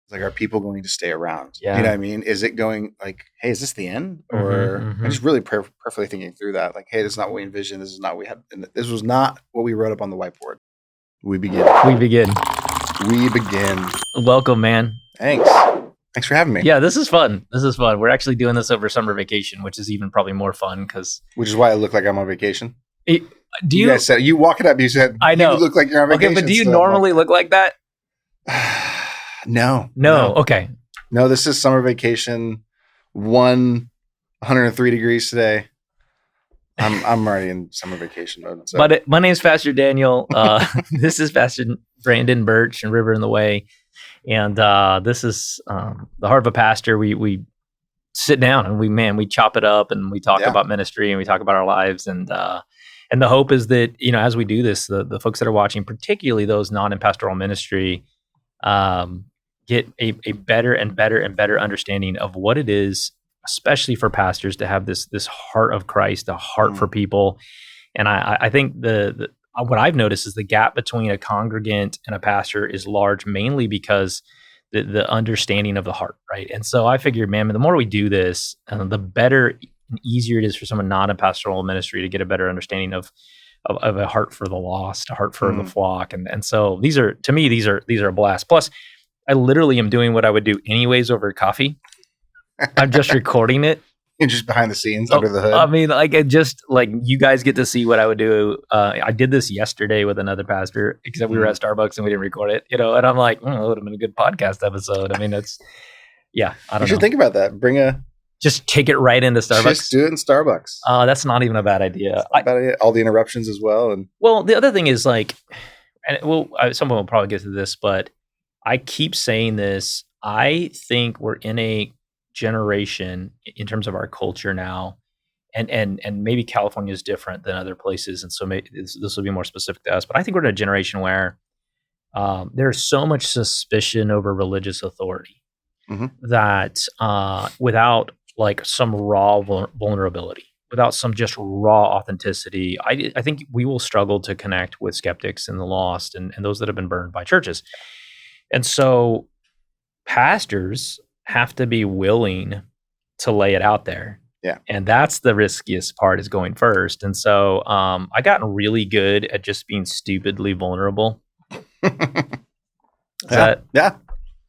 It's like, are people going to stay around? Yeah. You know what I mean? Is it going like, hey, is this the end? Or I'm just really perfectly thinking through that. Like, hey, this is not what we envisioned. This is not what we had. And this was not what we wrote up on the whiteboard. We begin. Welcome, man. Thanks for having me. Yeah, this is fun. We're actually doing this over summer vacation, which is even probably more fun which is why I look like I'm on vacation. You guys said, you walking up, you said, I know. You look like you're on vacation. Okay, but do you normally look like that? No. Okay. No, this is summer vacation. 103 degrees today. I'm already in summer vacation mode. So. But my name's Pastor Daniel. This is Pastor Brandon Birch and River in the Way. And this is the Heart of a Pastor. We sit down and we chop it up and we talk about ministry and we talk about our lives. And the hope is that, as we do this, the folks that are watching, particularly those not in pastoral ministry, get a better and better and better understanding of what it is, especially for pastors, to have this heart of Christ, a heart for people. And I think what I've noticed is the gap between a congregant and a pastor is large, mainly because the understanding of the heart, right? And so I figured, man, the more we do this, the better and easier it is for someone not in pastoral ministry to get a better understanding of a heart for the lost, a heart for the flock. And so these are a blast. Plus, I literally am doing what I would do anyways over coffee. I'm just recording it. You're just behind the scenes, under the hood. I mean, you guys get to see what I would do. I did this yesterday with another pastor, except we were at Starbucks and we didn't record it, and I'm like, it would have been a good podcast episode. I mean, I don't know. You should think about that. Just take it right into Starbucks. Just do it in Starbucks. That's not even a bad idea. All the interruptions as well. Well, the other thing is someone will probably get to this, but I keep saying this. I think we're in a generation in terms of our culture now, and maybe California is different than other places, and so maybe this will be more specific to us. But I think we're in a generation where there's so much suspicion over religious authority that without some raw vulnerability, without some just raw authenticity, I think we will struggle to connect with skeptics and the lost and those that have been burned by churches. And so pastors have to be willing to lay it out there. Yeah. And that's the riskiest part, is going first. And so I gotten really good at just being stupidly vulnerable.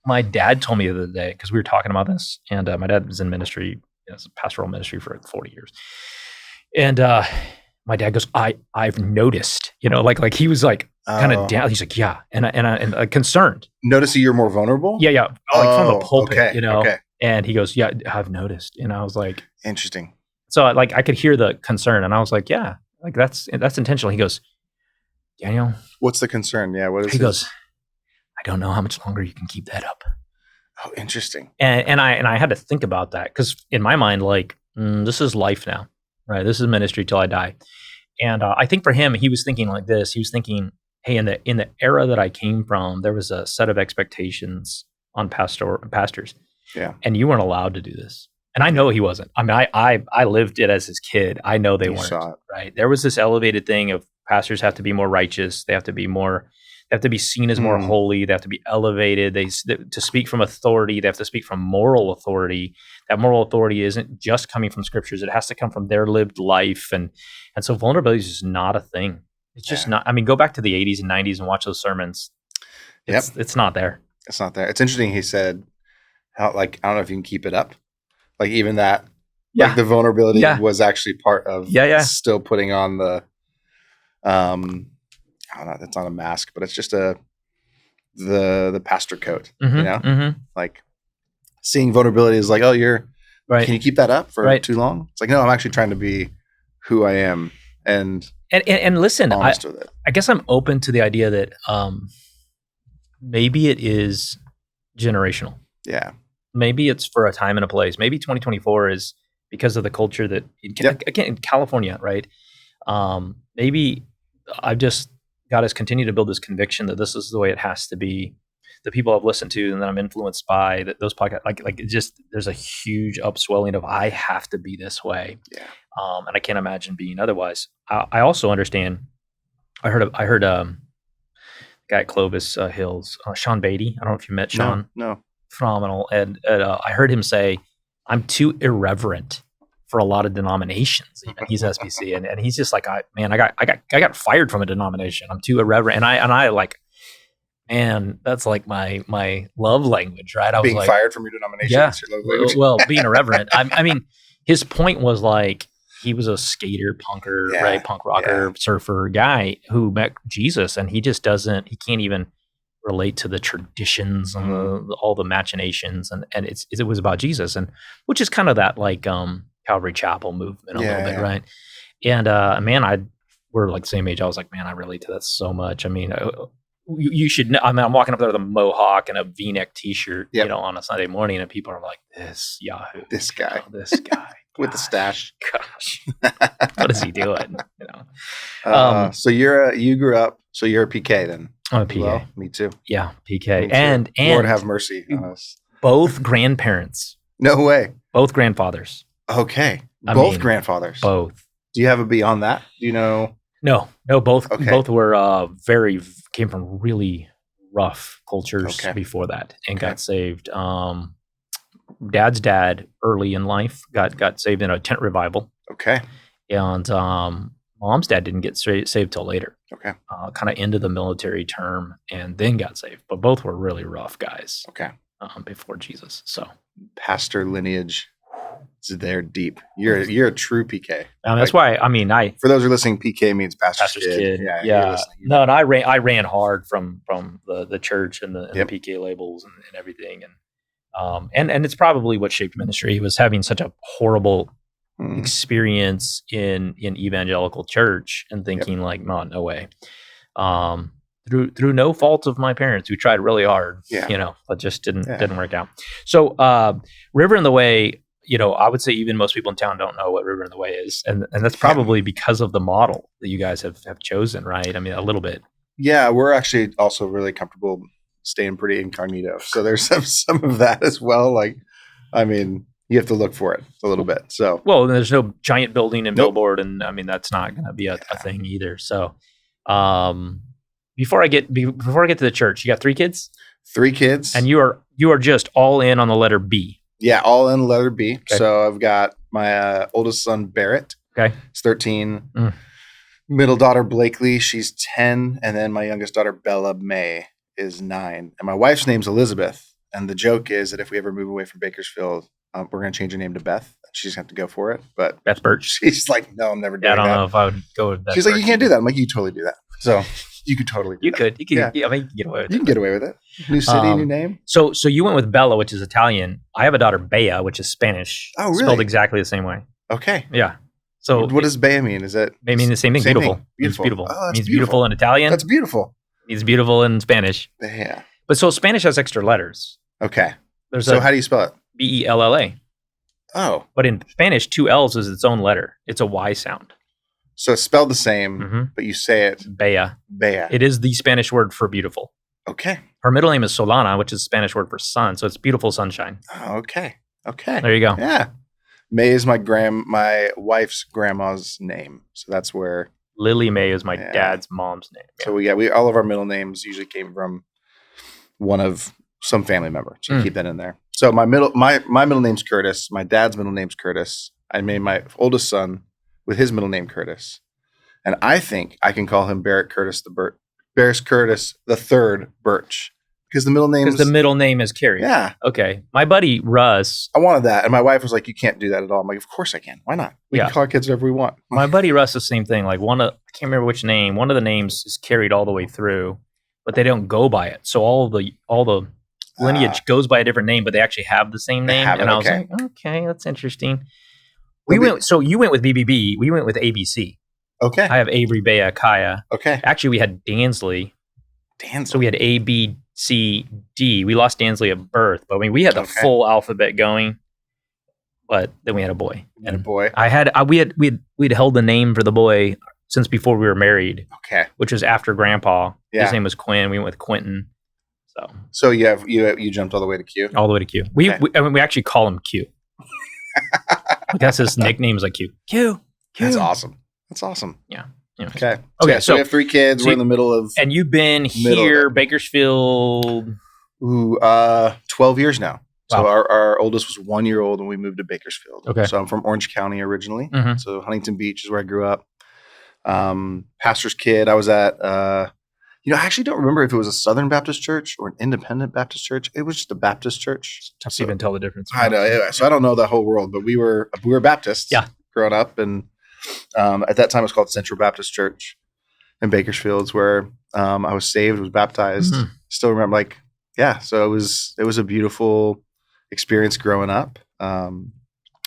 My dad told me the other day, because we were talking about this, and my dad was in ministry, pastoral ministry for 40 years. And my dad goes, I've noticed, like he was like kind of down. He's like, yeah. And concerned. Notice you're more vulnerable? Yeah. From the pulpit, Okay. And he goes, yeah, I've noticed. And I was like, interesting. So I could hear the concern, and I was like, yeah, that's intentional. He goes, Daniel, what's the concern? Yeah. What is he goes, I don't know how much longer you can keep that up. Oh, interesting. And I had to think about that, because in my mind, this is life now, right? This is ministry till I die. And I think for him, he was thinking like this. He was thinking, hey, in the era that I came from, there was a set of expectations on pastors. Yeah. And you weren't allowed to do this. And I know he wasn't. I mean, I lived it as his kid. I know they weren't, right? There was this elevated thing of pastors have to be more righteous. They have to be seen as more holy. They have to be elevated. To speak from authority, they have to speak from moral authority. That moral authority isn't just coming from scriptures. It has to come from their lived life. And so vulnerability is just not a thing. It's just not. I mean, go back to the 80s and 90s and watch those sermons. It's not there. It's not there. It's interesting. He said, how, I don't know if you can keep it up. Even that, the vulnerability was actually part of still putting on the, I don't know, that's not a mask, but it's just the pastor coat, seeing vulnerability is like, oh, you're right. Can you keep that up for too long? It's like, no, I'm actually trying to be who I am. And listen, I guess I'm open to the idea that maybe it is generational. Yeah. Maybe it's for a time and a place. Maybe 2024 is because of the culture that, again, in California, right? Maybe I've just got us continue to build this conviction that this is the way it has to be. The people I've listened to and that I'm influenced by, that those podcasts, there's a huge upswelling of I have to be this way. Yeah. And I can't imagine being otherwise. I also understand. I heard guy at Clovis Hills, Sean Beatty. I don't know if you met Sean. No. phenomenal. And I heard him say, I'm too irreverent for a lot of denominations. Even he's SBC, and he's just like, I got fired from a denomination. I'm too irreverent, and I like, man, that's like my love language, right? I being was like, fired from your denomination. Yeah, Your love language. well, being irreverent. I mean, his point was like, he was a skater, punker, right? Punk rocker, surfer guy who met Jesus, and he just doesn't. He can't even relate to the traditions and all the machinations, and it was about Jesus, and which is kind of that like Calvary Chapel movement a little bit, right? And man, we're like the same age. I was like, man, I relate to that so much. I mean, you should know. I mean, I'm walking up there with a mohawk and a V-neck T-shirt, you know, on a Sunday morning, and people are like, this Yahoo, this guy. With the stash. Gosh, what is he doing? You know. So you're a PK then. I'm a PK. Well, me too. Yeah, PK. Me too. And Lord have mercy on us. Both grandparents. No way. Both grandfathers. Okay. Both grandfathers. Both. Do you have a beyond that? Do you know? No. Both were came from really rough cultures before that and got saved. Dad's dad, early in life, got saved in a tent revival. Okay. And mom's dad didn't get saved till later. Okay. Kind of into the military term and then got saved. But both were really rough guys. Okay. Before Jesus. So pastor lineage is there deep. You're a true PK. That's why, I mean, for those who are listening, PK means pastor's kid. Yeah. No, and I ran hard from the church and the PK labels and everything. And it's probably what shaped ministry. He was having such a horrible experience in evangelical church and thinking like, no way. Through no fault of my parents, who tried really hard, you know, but just didn't work out. So River in the Way, you know, I would say even most people in town don't know what River in the Way is. And that's probably because of the model that you guys have chosen, right? I mean, a little bit. Yeah, we're actually also really comfortable staying pretty incognito. So there's some of that as well. Like, I mean, you have to look for it a little bit. So, well, there's no giant building and billboard, and I mean that's not going to be a thing either. So, before I get to the church, you got 3 kids. 3 kids, and you are just all in on the letter B. Yeah, all in letter B. Okay. So I've got my oldest son Barrett. Okay, he's 13. Middle daughter Blakely, she's 10, and then my youngest daughter Bella May is 9, and my wife's name's Elizabeth. And the joke is that if we ever move away from Bakersfield, we're going to change her name to Beth. She's going to have to go for it. But Beth Birch. She's like, no, I'm never doing that. I don't know if I would go with Beth. She's like, you can't do that. I'm like, you totally do that. So you could totally do that. You could. Yeah. I mean, you can get away with it. You can get away with it. New city, new name. So you went with Bella, which is Italian. I have a daughter, Bea, which is Spanish. Oh, really? Spelled exactly the same way. Okay. Yeah. So what does Bea mean? Is it? Bea means the same thing. Beautiful. Thing. Beautiful. Beautiful. Oh, that's means beautiful in Italian. That's beautiful. Means beautiful in Spanish. Yeah. But so Spanish has extra letters. Okay. So how do you spell it? Bella. Oh. But in Spanish, 2 L's is its own letter. It's a Y sound. So it's spelled the same, but you say it. Bea. It is the Spanish word for beautiful. Okay. Her middle name is Solana, which is Spanish word for sun. So it's beautiful sunshine. Oh, okay. There you go. Yeah. May is my wife's grandma's name. So that's where. Lily May is my dad's mom's name. Yeah. So we all of our middle names usually came from one of some family member. So keep that in there. So my middle name's Curtis. My dad's middle name's Curtis. I made my oldest son with his middle name Curtis, and I think I can call him Barrett Curtis the third Birch because the middle name is carried. Yeah. Okay. My buddy Russ. I wanted that, and my wife was like, "You can't do that at all." I'm like, "Of course I can. Why not? We can call our kids whatever we want." My buddy Russ, the same thing. Like I can't remember which name. One of the names is carried all the way through, but they don't go by it. So all the lineage goes by a different name, but they actually have the same name. And I was like, okay, that's interesting. So you went with BBB. We went with ABC. Okay. I have Avery, Bea, Kaya. Okay. Actually, we had Dansley. So we had A, B, C, D. We lost Dansley at birth, but I mean, we had the full alphabet going. But then we had a boy. And a boy. We'd held the name for the boy since before we were married. Okay. Which was after Grandpa. Yeah. His name was Quinn. We went with Quentin. So you jumped all the way to Q? All the way to Q. We actually call him Q. That's his nickname is like Q. Q. That's awesome. Yeah. Okay. So we have 3 kids. We're in the middle of. And you've been here, Bakersfield. 12 years now. Wow. So our oldest was 1 year old when we moved to Bakersfield. Okay. So I'm from Orange County originally. Mm-hmm. So Huntington Beach is where I grew up. Pastor's kid. I was at, I actually don't remember if it was a Southern Baptist church or an Independent Baptist church. It was just a Baptist church. Tough to even tell the difference. I know. So I don't know the whole world, but we were Baptists growing up. And at that time it was called Central Baptist Church in Bakersfield, where I was saved, was baptized. Mm-hmm. Still remember, so it was a beautiful experience growing up.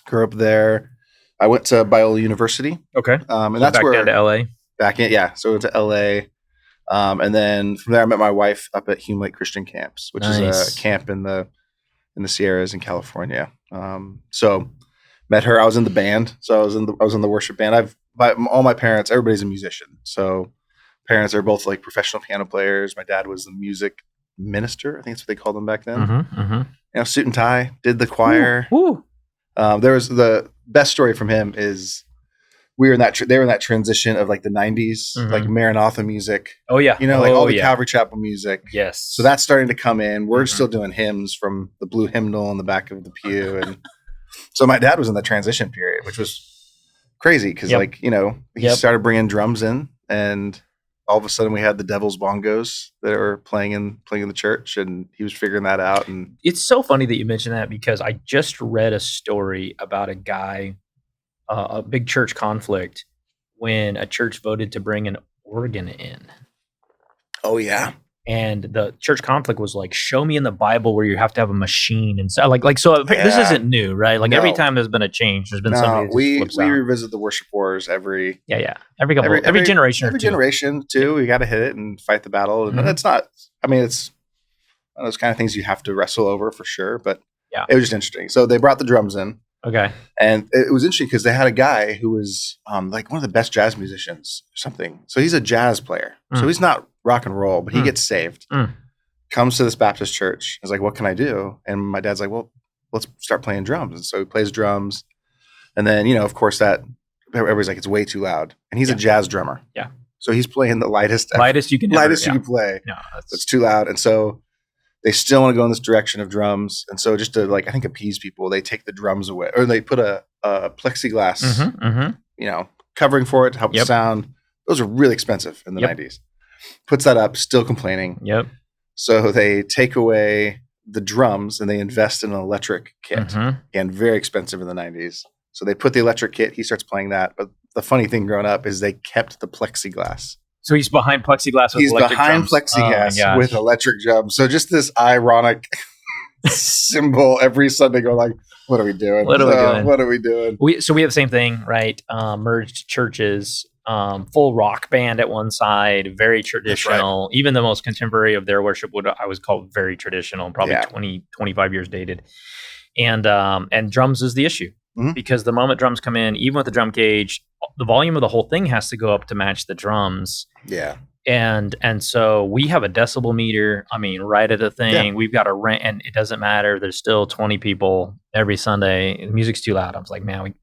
Grew up there. I went to Biola University. Okay. And that's back where down to LA. Back in, yeah. So I went to LA. And then from there I met my wife up at Hume Lake Christian Camps, which is a camp in the Sierras in California. So met her. I was in the band. So I was in the worship band. All my parents, everybody's a musician. So parents are both like professional piano players. My dad was the music minister. I think that's what they called them back then. Mm-hmm, mm-hmm. Suit and tie, did the choir. Ooh. There was the best story from him is they were in that transition of like the 90s, mm-hmm. like Maranatha music. Oh yeah. All the Calvary Chapel music. Yes. So that's starting to come in. We're still doing hymns from the blue hymnal in the back of the pew. And so my dad was in the transition period, which was crazy because he started bringing drums in, and all of a sudden we had the Devil's Bongos that were playing in the church, and he was figuring that out. And it's so funny that you mentioned that, because I just read a story about a guy, a big church conflict when a church voted to bring an organ in. Oh yeah. And the church conflict was like, show me in the Bible where you have to have a machine and so this isn't new, right? Like every time there's been a change, there's been somebody that we flips out. revisit the worship wars every every generation, every generation too. We got to hit it and fight the battle. And it's not. I mean, it's one of those kind of things you have to wrestle over for sure. But it was just interesting. So they brought the drums in. Okay. And it was interesting because they had a guy who was like one of the best jazz musicians or something. So he's a jazz player. So he's not rock and roll, but he gets saved. Comes to this Baptist church. He's like, what can I do? And my dad's like, well, let's start playing drums. And so he plays drums. And then, of course, that everybody's like, it's way too loud. And he's a jazz drummer. Yeah. So he's playing the lightest you can play. No, it's too loud. And so they still want to go in this direction of drums. And so just to I think appease people, they take the drums away, or they put a plexiglass, covering for it to help the sound. Those are really expensive in the 90s. Puts that up, still complaining. Yep. So they take away the drums and they invest in an electric kit. And very expensive in the 90s. So they put the electric kit. He starts playing that. But the funny thing growing up is they kept the plexiglass. So he's behind plexiglass with electric drums. Plexiglass with electric drums. So just this ironic symbol every Sunday going like, what are we doing? What are we doing? We have the same thing, right? Merged churches, full rock band at one side, very traditional. Right. Even the most contemporary of their worship I was called very traditional, probably 20, 25 years dated. And drums is the issue. Because the moment drums come in, even with the drum cage, the volume of the whole thing has to go up to match the drums. Yeah. And so we have a decibel meter. I mean, right at the thing, we've got a rent, and it doesn't matter. There's still 20 people every Sunday. The music's too loud. I was like, man,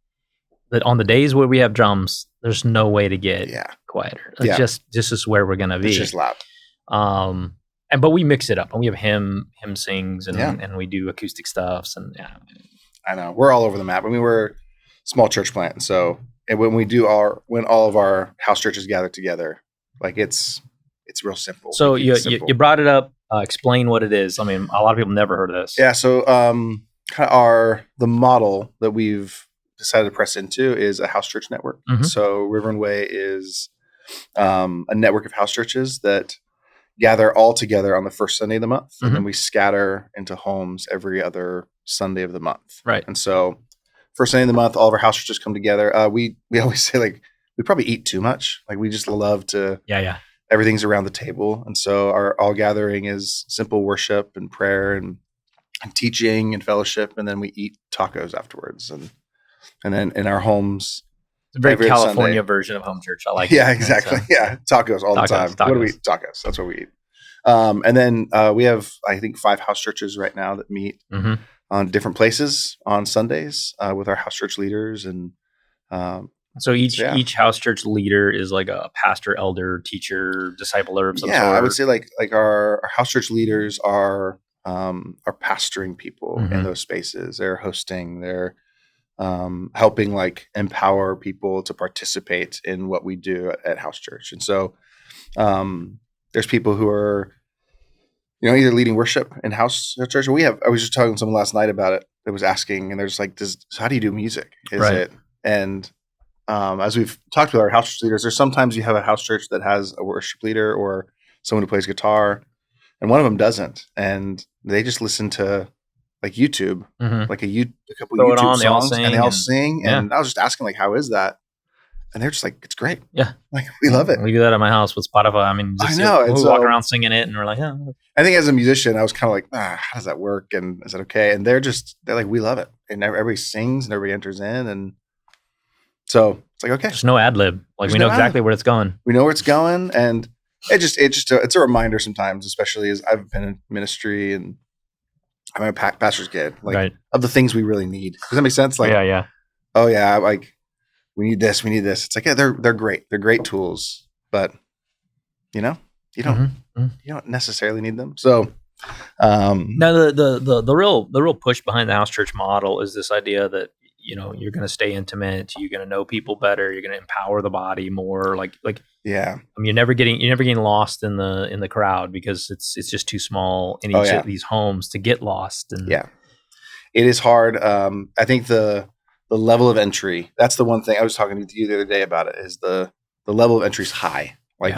but on the days where we have drums, there's no way to get quieter. It's just this is where we're gonna be. It's just loud. But we mix it up, and we have him sings, and we do acoustic stuffs, and I know we're all over the map. I mean, we're a small church plant, so when all of our house churches gather together, like it's real simple. So you brought it up. Explain what it is. I mean, a lot of people never heard of this. Yeah. So kind of the model that we've decided to press into is a house church network. So River and Way is a network of house churches that gather all together on the first Sunday of the month, and then we scatter into homes every other Sunday of the month. Right. And so first Sunday of the month, all of our house churches come together. We always say like we probably eat too much. Like we just love to. Yeah. Everything's around the table, and so our all gathering is simple worship and prayer and teaching and fellowship, and then we eat tacos afterwards, and then in our homes. It's a very California Sunday version of home church. I like it. Yeah, exactly. So. Yeah, tacos all the time. What do we eat? Tacos. That's what we eat. And then we have, I think, 5 house churches right now that meet on different places on Sundays with our house church leaders. And so each house church leader is like a pastor, elder, teacher, discipler of some sort. Yeah, I would say like our house church leaders are are pastoring people in those spaces. They're hosting, they're helping like empower people to participate in what we do at house church. And so there's people who are, either leading worship in house church. I was just talking to someone last night about it that was asking, and they're just like, so how do you do music? And as we've talked with our house church leaders, there's sometimes you have a house church that has a worship leader or someone who plays guitar, and one of them doesn't. And they just listen to like YouTube, like a couple Throw YouTube songs, and they all sing. And I was just asking like, how is that? And they're just like, it's great. Yeah. Like we love it. We do that at my house with Spotify. I mean, I know. We walk around singing it and we're like, oh. I think as a musician, I was kind of like, how does that work? And is that okay? And they're like, we love it. And everybody sings and everybody enters in. And so it's like, okay. There's no ad lib. Like we know exactly where it's going. We know where it's going. And it's a reminder sometimes, especially as I've been in ministry and I'm a pastor's kid, like of the things we really need. Does that make sense? Like, yeah. Oh yeah. Like we need this. It's like, yeah, they're great. They're great tools, but you don't necessarily need them. So, now the real push behind the house church model is this idea that, you're going to stay intimate. You're going to know people better. You're going to empower the body more. Like, yeah. I mean, you're never getting lost in the crowd because it's just too small in each of these homes to get lost. And yeah, it is hard. I think the level of entry, that's the one thing I was talking to you the other day about it, is the level of entry is high. Like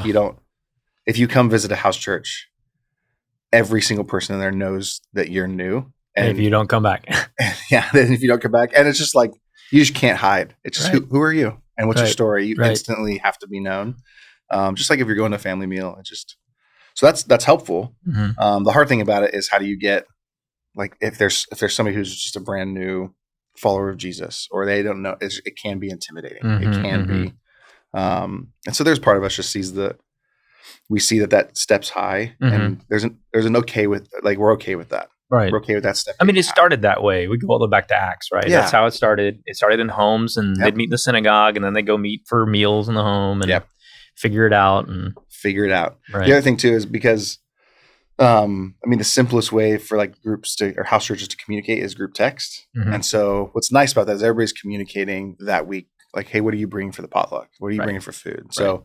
if you come visit a house church, every single person in there knows that you're new. And if you don't come back. Then if you don't come back. And it's just like, you just can't hide. It's just, who are you? And what's your story? You instantly have to be known. Just like if you're going to a family meal, so that's helpful. The hard thing about it is how do you get, like, if there's somebody who's just a brand new follower of Jesus, or they don't know, it can be intimidating. It can be. And so there's part of us just we see that steps high, and there's an okay with, like, we're okay with that. Right. We're okay with that step. I mean, it started that way. We go all the way back to Acts, right? Yeah. That's how it started. It started in homes, and they'd meet in the synagogue, and then they go meet for meals in the home and figure it out. Right. The other thing too is because, the simplest way for like groups or house churches to communicate is group text. And so what's nice about that is everybody's communicating that week. Like, hey, what are you bringing for the potluck? What are you bringing for food? Right. So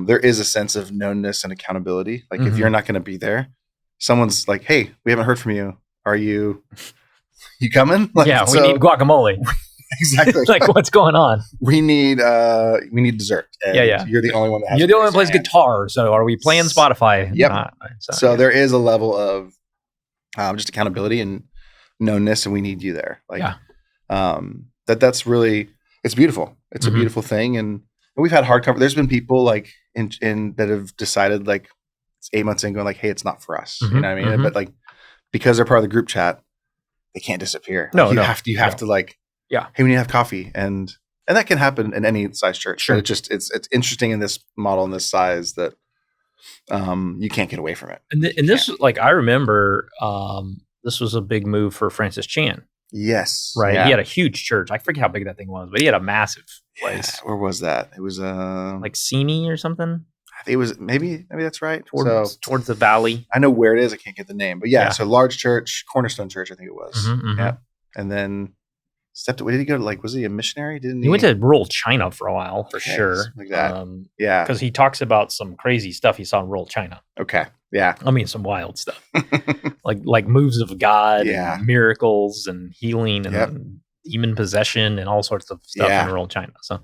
there is a sense of knownness and accountability. Like if you're not going to be there, someone's like, hey, we haven't heard from you. Are you coming? Like, we need guacamole. Exactly. Like, what's going on? We need dessert. And you're the only one that has. You're the only one who plays guitar. So are we playing Spotify? Yep. So there is a level of just accountability and knownness, and we need you there. Like, that's really, it's beautiful. It's a beautiful thing. And we've had hard cover. There's been people like in that have decided, like, it's 8 months in, going like, hey, it's not for us. You know what I mean? But like, because they're part of the group chat, they can't disappear. No, like, you have to like, hey, we need to have coffee. And that can happen in any size church. Sure. But it's interesting in this model, in this size, that you can't get away from it. And this, like, I remember this was a big move for Francis Chan. Yes. Right. Yeah. He had a huge church. I forget how big that thing was, but he had a massive place. Where was that? It was like Sini or something. I think it was maybe that's right. Towards the valley. I know where it is. I can't get the name, but so large church, Cornerstone Church, I think it was. Yeah. And then where did he go to? Like, was he a missionary? He went to rural China for a while, for sure. Like that. Because he talks about some crazy stuff he saw in rural China. Okay. Yeah. I mean, some wild stuff. like moves of God, and miracles and healing and demon possession and all sorts of stuff in rural China. So,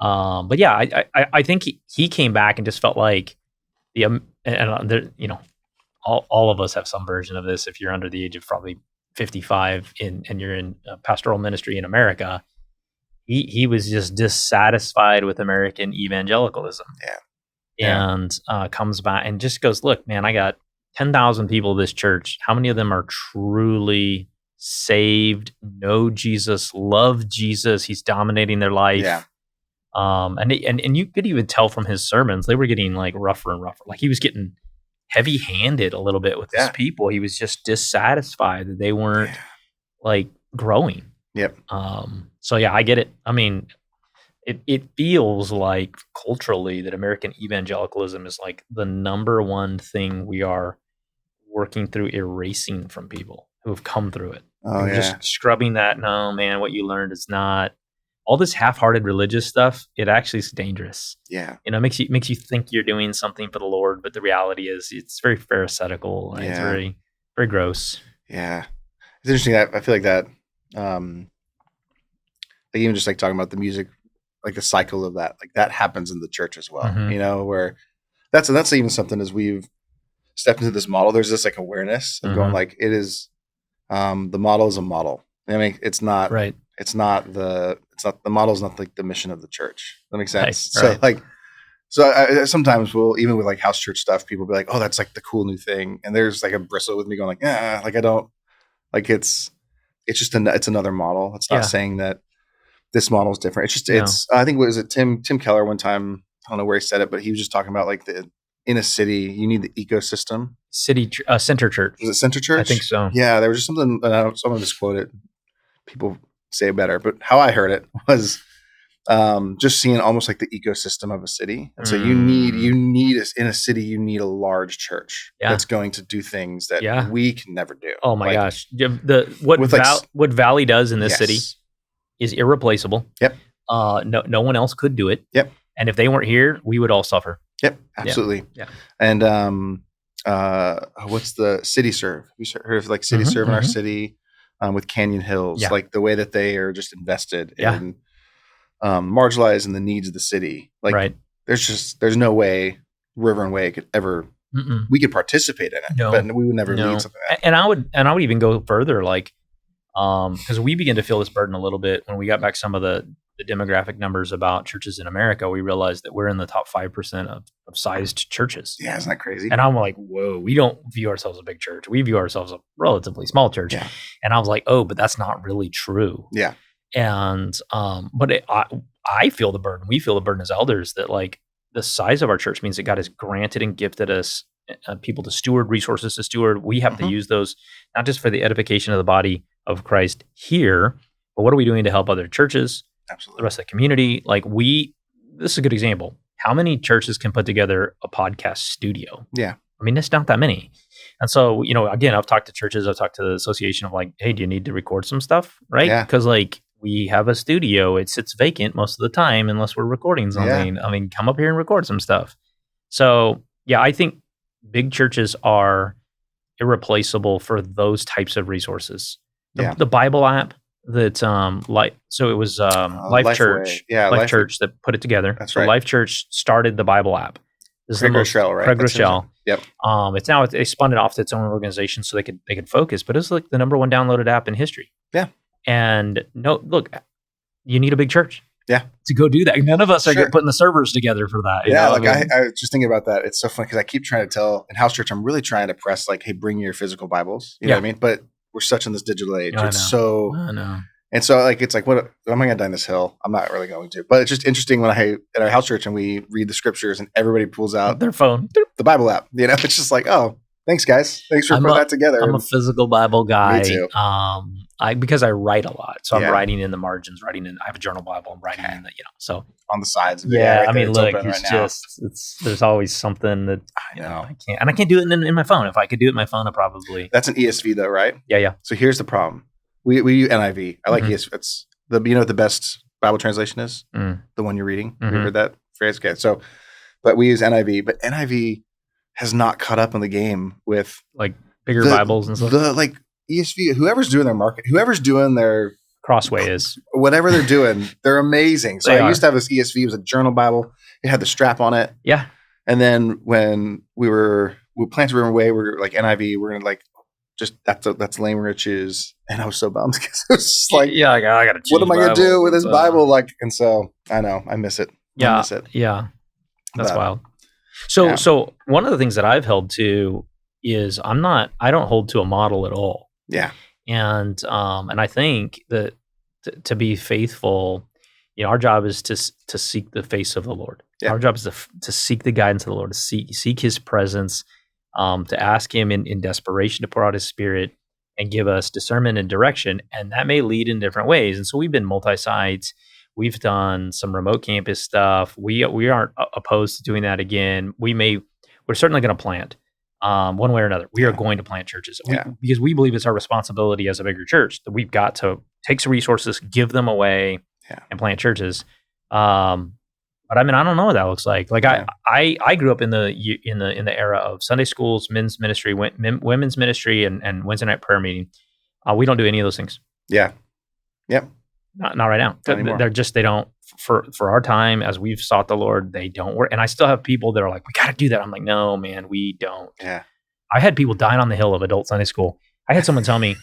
but I think he came back and just felt like all of us have some version of this. If you're under the age of probably 55 and you're in pastoral ministry in America, he was just dissatisfied with American evangelicalism. And comes back and just goes, look, man, I got 10,000 people at this church. How many of them are truly saved, know Jesus, love Jesus? He's dominating their life. And you could even tell from his sermons, they were getting like rougher and rougher. Like he was getting heavy-handed a little bit with his people. He was just dissatisfied that they weren't like growing. So I get it. I mean, it feels like culturally that American evangelicalism is like the number one thing we are working through erasing from people who have come through it. Oh, yeah. Just scrubbing that. No, man, what you learned is not all this half-hearted religious stuff. It actually is dangerous. Yeah. It makes you think you're doing something for the Lord, but the reality is it's very pharisaical. Yeah. It's very, very gross. Yeah. It's interesting. I feel like that, like even just like talking about the music, like the cycle of that, like that happens in the church as well, where that's even something as we've stepped into this model, there's this like awareness of going like, it is, the model is a model. I mean, it's not, right. The model is not like the mission of the church. That makes sense. Right. So I sometimes even with like house church stuff, people be like, oh, that's like the cool new thing. And there's like a bristle with me going like, yeah, like I don't like, it's just it's another model. It's not saying that this model is different. It's just, I think, what is it? Tim Keller one time, I don't know where he said it, but he was just talking about like in a city, you need the ecosystem. Center church. Was it Center Church? I think so. Yeah. There was just something, someone just quoted, people say it better, but how I heard it was just seeing almost like the ecosystem of a city. And so you need in a city, you need a large church that's going to do things that we can never do. Oh my gosh. What Valley does in this city is irreplaceable. Yep. No one else could do it. Yep. And if they weren't here, we would all suffer. Yep. Absolutely. Yeah. And what's the City Serve? We heard of like City Serve in our city with Canyon Hills, like the way that they are just invested in marginalizing the needs of the city. Like there's no way River and Way could ever. We could participate in it, but we would never need something like that. And I would even go further, like because we began to feel this burden a little bit when we got back some of the demographic numbers about churches in America. We realized that we're in the top 5% of sized churches. Yeah, isn't that crazy? And I'm like, whoa, we don't view ourselves as a big church. We view ourselves as a relatively small church. Yeah. And I was like, oh, but that's not really true. Yeah. And but I feel the burden. We feel the burden as elders that like the size of our church means that God has granted and gifted us people to steward, resources to steward. We have to use those not just for the edification of the body of Christ here, but what are we doing to help other churches? Absolutely. The rest of the community. Like this is a good example. How many churches can put together a podcast studio? Yeah. I mean, it's not that many. And so, again, I've talked to churches, I've talked to the association of like, hey, do you need to record some stuff? Right. Yeah. Because like we have a studio, it sits vacant most of the time unless we're recording something. Yeah. I mean, come up here and record some stuff. So yeah, I think big churches are irreplaceable for those types of resources. The Bible app that so it was Life Church, Life Church that put it together. That's so right. Life Church started the Bible app. This Craig Rochelle, right? Craig Rochelle. Yep. It's now they spun it off to its own organization so they could focus, but it's like the number one downloaded app in history. Yeah. And look, you need a big church. Yeah. To go do that. None of us are putting the servers together for that. Yeah. I was just thinking about that. It's so funny because I keep trying to tell in house church, I'm really trying to press like, hey, bring your physical Bibles. You know what I mean? But we're such in this digital age. I know. And so like, it's like, what am I going to die on this hill? I'm not really going to, but it's just interesting when at our house church and we read the scriptures and everybody pulls out their phone, the Bible app, it's just like, oh, thanks guys. Thanks for putting that together. I'm a physical Bible guy. Me too. Because I write a lot. So I'm writing in the margins, I have a journal Bible. I'm writing in the, so on the sides. Right, I mean, look, there's always something that I know. I can't do it in my phone. If I could do it in my phone, I probably. That's an ESV though, right? Yeah. So here's the problem. We use NIV. I like ESV. It's what the best Bible translation is? The one you're reading. Have you heard that phrase? Okay. So, but we use NIV, but NIV has not caught up in the game with like bigger Bibles and stuff. The like ESV, whoever's doing their Crossway is whatever they're doing, they're amazing. So I used to have this ESV, it was a journal Bible. It had the strap on it. Yeah. And then when we planted River Way, we're like NIV, we're gonna like just that's the lane we're gonna choose. And I was so bummed because it was just like, I gotta choose. What am I gonna do with this Bible? Like, and so I know I miss it. Yeah, that's wild. So one of the things that I've held to is I don't hold to a model at all. Yeah, and I think that to be faithful, our job is to seek the face of the Lord. Yeah. Our job is to seek the guidance of the Lord, to seek His presence. To ask Him in desperation to pour out His Spirit and give us discernment and direction. And that may lead in different ways. And so we've been multi-sites. We've done some remote campus stuff. We aren't opposed to doing that again. We're certainly going to plant. one way or another. We are going to plant churches because we believe it's our responsibility as a bigger church that we've got to take some resources, give them away, and plant churches. But I mean, I don't know what that looks like. Like I grew up in the era of Sunday schools, men's ministry, women's ministry, and Wednesday night prayer meeting. We don't do any of those things. Yeah. Yep. Not right now. They don't for our time as we've sought the Lord. They don't work. And I still have people that are like, we got to do that. I'm like, no, man, we don't. Yeah. I had people dying on the hill of adult Sunday school. I had someone tell me,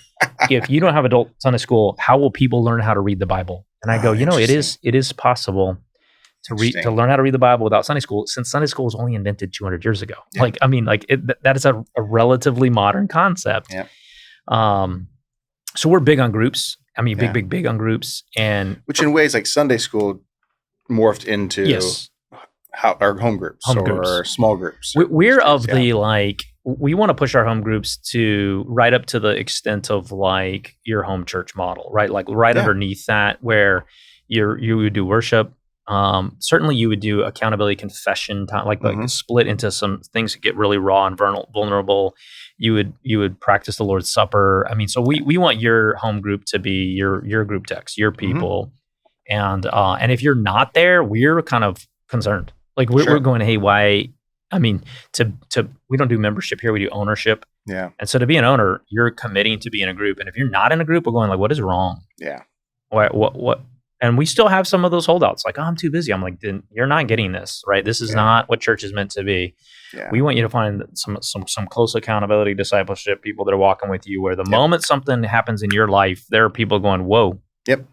if you don't have adult Sunday school, how will people learn how to read the Bible? And I go, it is possible to learn how to read the Bible without Sunday school, since Sunday school was only invented 200 years ago. Yeah. That is a relatively modern concept. Yeah. So we're big on groups. I mean, big on groups, and which in ways like Sunday school morphed into our home groups or small groups. We're of the we want to push our home groups to right up to the extent of like your home church model, right? Like underneath that, where you would do worship. Certainly, you would do accountability, confession time, like split into some things that get really raw and vulnerable. You would practice the Lord's Supper. I mean, so we want your home group to be your group text, your people, and if you're not there, we're kind of concerned. Like we're going, hey, why? I mean, we don't do membership here; we do ownership. Yeah. And so to be an owner, you're committing to be in a group, and if you're not in a group, we're going like, what is wrong? Yeah. What? And we still have some of those holdouts. Like, oh, I'm too busy. I'm like, then you're not getting this, right? This is not what church is meant to be. Yeah. We want you to find some close accountability, discipleship, people that are walking with you, where the moment something happens in your life, there are people going, whoa. Yep.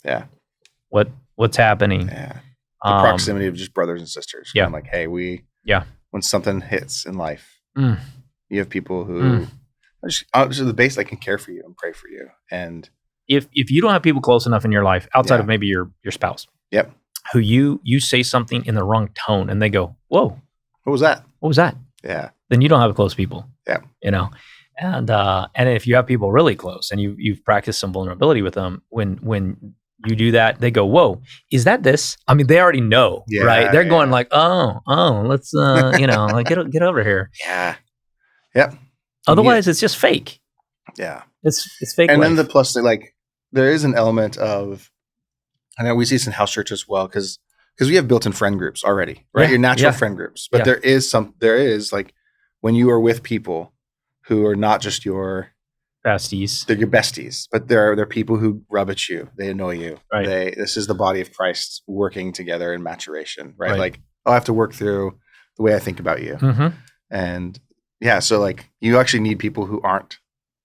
Yeah. What's happening? Yeah. The proximity of just brothers and sisters. Yeah. I'm like, hey, when something hits in life, you have people who are just the base that can care for you and pray for you. And if you don't have people close enough in your life, outside of maybe your spouse, who you say something in the wrong tone and they go, whoa. What was that? What was that? Yeah. Then you don't have close people. Yeah. And if you have people really close and you've practiced some vulnerability with them, when you do that, they go, whoa, is that this? I mean, they already know, right? They're going like, oh, let's, like get over here. Yeah. Yep. Otherwise it's just fake. Yeah. It's fake. And then the plus thing, like there is an element of, I know we see this in house church as well, because we have built-in friend groups already, right? Yeah, your natural friend groups. But there is like when you are with people who are not just your besties, they're your besties, but they're people who rub at you, they annoy you. Right. This is the body of Christ working together in maturation, right? Like, I have to work through the way I think about you. Mm-hmm. And so like you actually need people who aren't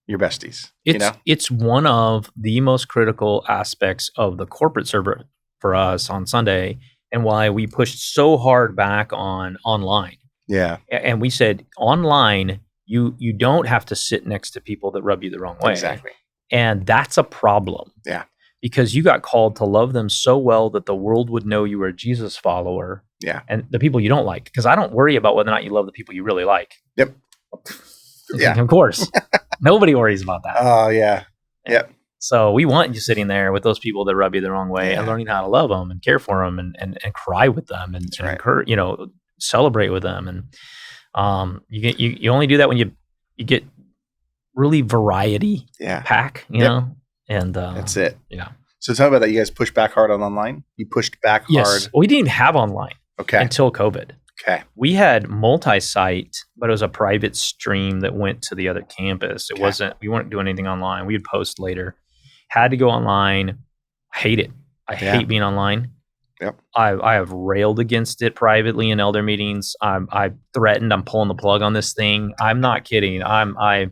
your besties. It's one of the most critical aspects of the corporate server for us on Sunday, and why we pushed so hard back on online. Yeah. And we said online, you don't have to sit next to people that rub you the wrong way. Exactly. And that's a problem. Yeah. Because you got called to love them so well that the world would know you were a Jesus follower. Yeah. And the people you don't like, because I don't worry about whether or not you love the people you really like. Yep. Yeah. Of course. Nobody worries about that. Oh, yeah. Yep. So we want you sitting there with those people that rub you the wrong way and learning how to love them and care for them and cry with them and encourage, celebrate with them. And you only do that when you get really variety pack, you know, and that's it. Yeah. So tell me about that. You guys pushed back hard on online? You pushed back hard? We didn't have online until COVID. Okay. We had multi-site, but it was a private stream that went to the other campus. It wasn't, we weren't doing anything online. We'd post later. Had to go online. I hate it. I hate being online. Yep. I have railed against it privately in elder meetings. I threatened I'm pulling the plug on this thing. I'm not kidding. I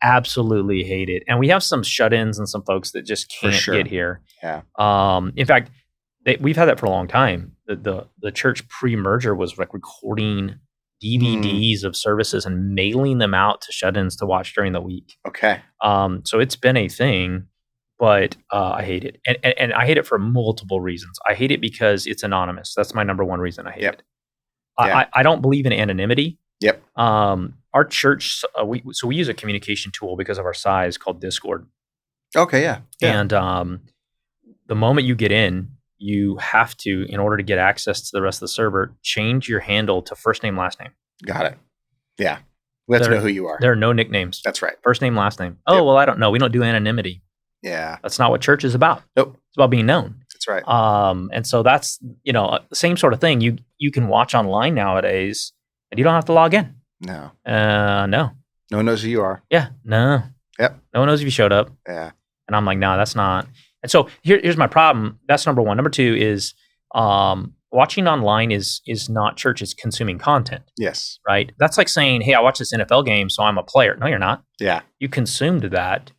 absolutely hate it. And we have some shut-ins and some folks that just can't get here. Yeah. In fact, we've had that for a long time. The church pre-merger was like recording DVDs of services and mailing them out to shut-ins to watch during the week. Okay. So it's been a thing, but I hate it. And I hate it for multiple reasons. I hate it because it's anonymous. That's my number one reason I hate it. I don't believe in anonymity. Yep. Our church, we use a communication tool because of our size called Discord. Okay, yeah. And the moment you get in, you have to, in order to get access to the rest of the server, change your handle to first name, last name. Got it. Yeah. We have to know who you are. There are no nicknames. That's right. First name, last name. Oh, well, I don't know. We don't do anonymity. Yeah. That's not what church is about. Nope. It's about being known. That's right. And so that's, the same sort of thing. You can watch online nowadays and you don't have to log in. No. No. No one knows who you are. Yeah. No. Yep. No one knows if you showed up. Yeah. And I'm like, no, that's not. And so here's my problem. That's number one. Number two is watching online is not church, it's consuming content. Yes. Right? That's like saying, hey, I watched this NFL game, so I'm a player. No, you're not. Yeah. You consumed that.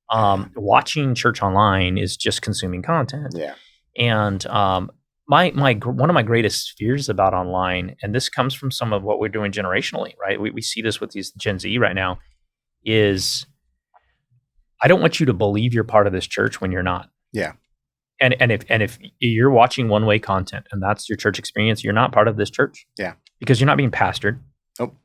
Watching church online is just consuming content. Yeah. And my one of my greatest fears about online, and this comes from some of what we're doing generationally, right? We see this with these Gen Z right now, is I don't want you to believe you're part of this church when you're not. Yeah. And if you're watching one-way content and that's your church experience, you're not part of this church. Yeah. Because you're not being pastored. Nope.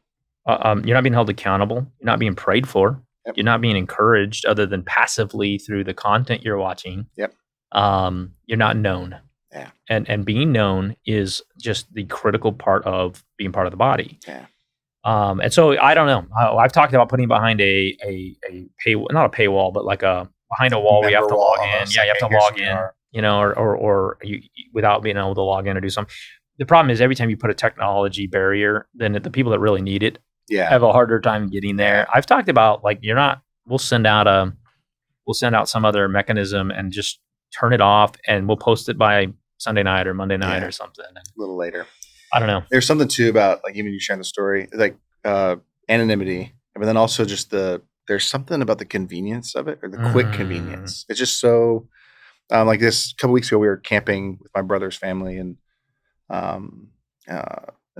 You're not being held accountable. You're not being prayed for. Yep. You're not being encouraged other than passively through the content you're watching. Yep. You're not known. Yeah. And being known is just the critical part of being part of the body. Yeah. And so I don't know. I've talked about putting behind a pay, not a paywall, but like behind a wall where you have to log in. Yeah, you have to log in, or you without being able to log in or do something. The problem is every time you put a technology barrier, then the people that really need it have a harder time getting there. I've talked about we'll send out some other mechanism and just turn it off, and we'll post it by Sunday night or Monday night or something. And a little later. I don't know. There's something too about like even you sharing the story, like anonymity, but then also just there's something about the convenience of it, or the quick convenience. It's just so like this a couple weeks ago we were camping with my brother's family in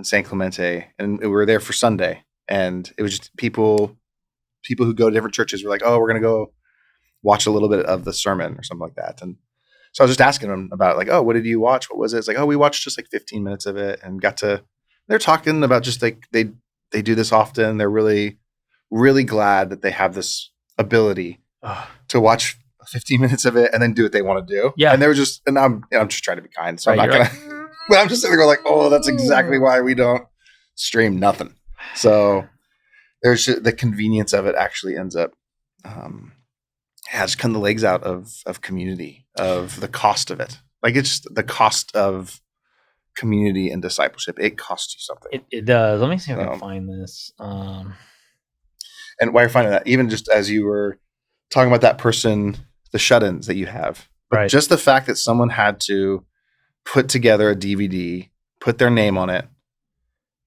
San Clemente, and we were there for Sunday, and it was just people who go to different churches were like, oh, we're gonna go watch a little bit of the sermon or something like that. And so I was just asking them about like, oh, what did you watch? What was it? It's like, oh, we watched just like 15 minutes of it, and they're talking about just like they do this often. They're really, really glad that they have this ability to watch 15 minutes of it and then do what they want to do. Yeah. And they were just, and I'm just trying to be kind. So I'm not going to, but I'm just sitting there going like, oh, that's exactly why we don't stream nothing. So there's the convenience of it actually ends up, just cutting the legs out of community, of the cost of it. Like it's just the cost of community and discipleship. It costs you something. It does. Let me see if I can find this. And while you're finding that, even just as you were talking about that person, the shut-ins that you have, but just the fact that someone had to put together a DVD, put their name on it,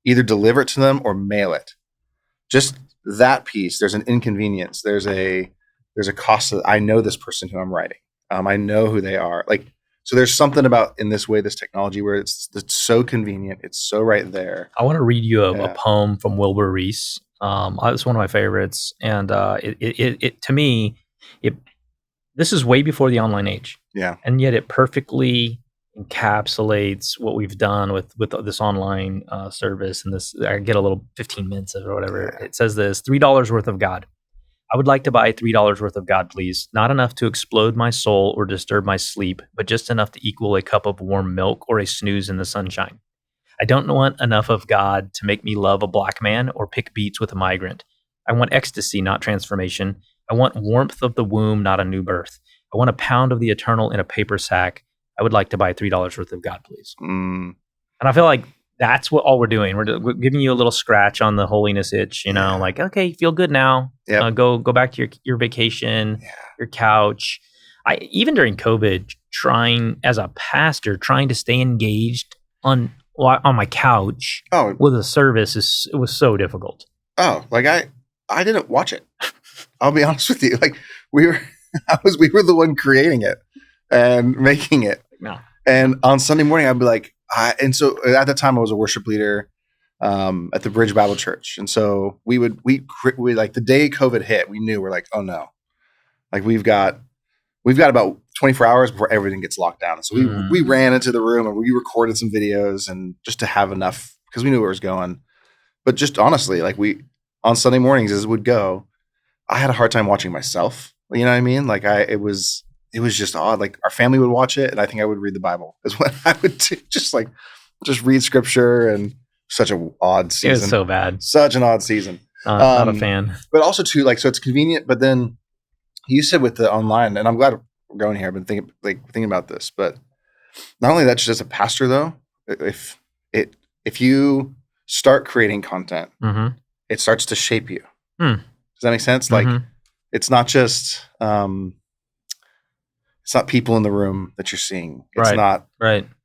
either deliver it to them or mail it. Just that piece, there's an inconvenience. There's a cost that I know this person who I'm writing. I know who they are. Like, so there's something about in this way, this technology where it's so convenient. It's so right there. I want to read you a poem from Wilbur Reese. It's one of my favorites. And it to me, this is way before the online age. Yeah. And yet it perfectly encapsulates what we've done with this online service. And this, I get a little 15 minutes of it or whatever. Yeah. It says this, $3 worth of God. I would like to buy $3 worth of God, please. Not enough to explode my soul or disturb my sleep, but just enough to equal a cup of warm milk or a snooze in the sunshine. I don't want enough of God to make me love a black man or pick beets with a migrant. I want ecstasy, not transformation. I want warmth of the womb, not a new birth. I want a pound of the eternal in a paper sack. I would like to buy $3 worth of God, please. And I feel like that's what all we're doing. We're giving you a little scratch on the holiness itch, like, okay, feel good now. Yep. Go back to your vacation, your couch. Even during COVID, as a pastor, trying to stay engaged on my couch with a service it was so difficult. Oh, like I didn't watch it. I'll be honest with you. Like we were the one creating it and making it. No. And on Sunday morning, I'd be like, and so at the time I was a worship leader at the Bridge Bible Church. And so we like the day COVID hit, we knew we're like, oh no, like we've got about 24 hours before everything gets locked down. And so we ran into the room and we recorded some videos and just to have enough because we knew where it was going. But just honestly, like on Sunday mornings as it would go, I had a hard time watching myself. You know what I mean? Like it was just odd. Like our family would watch it, and I think I would read the Bible is what I would do. Just read scripture and such an odd season. It was so bad. Such an odd season. Not a fan. But also too, like, so it's convenient. But then you said with the online, and I'm glad we're going here. I've been thinking about this, but not only that, just as a pastor though, if you start creating content, it starts to shape you. Does that make sense? Like, it's not just it's not people in the room that you're seeing. It's not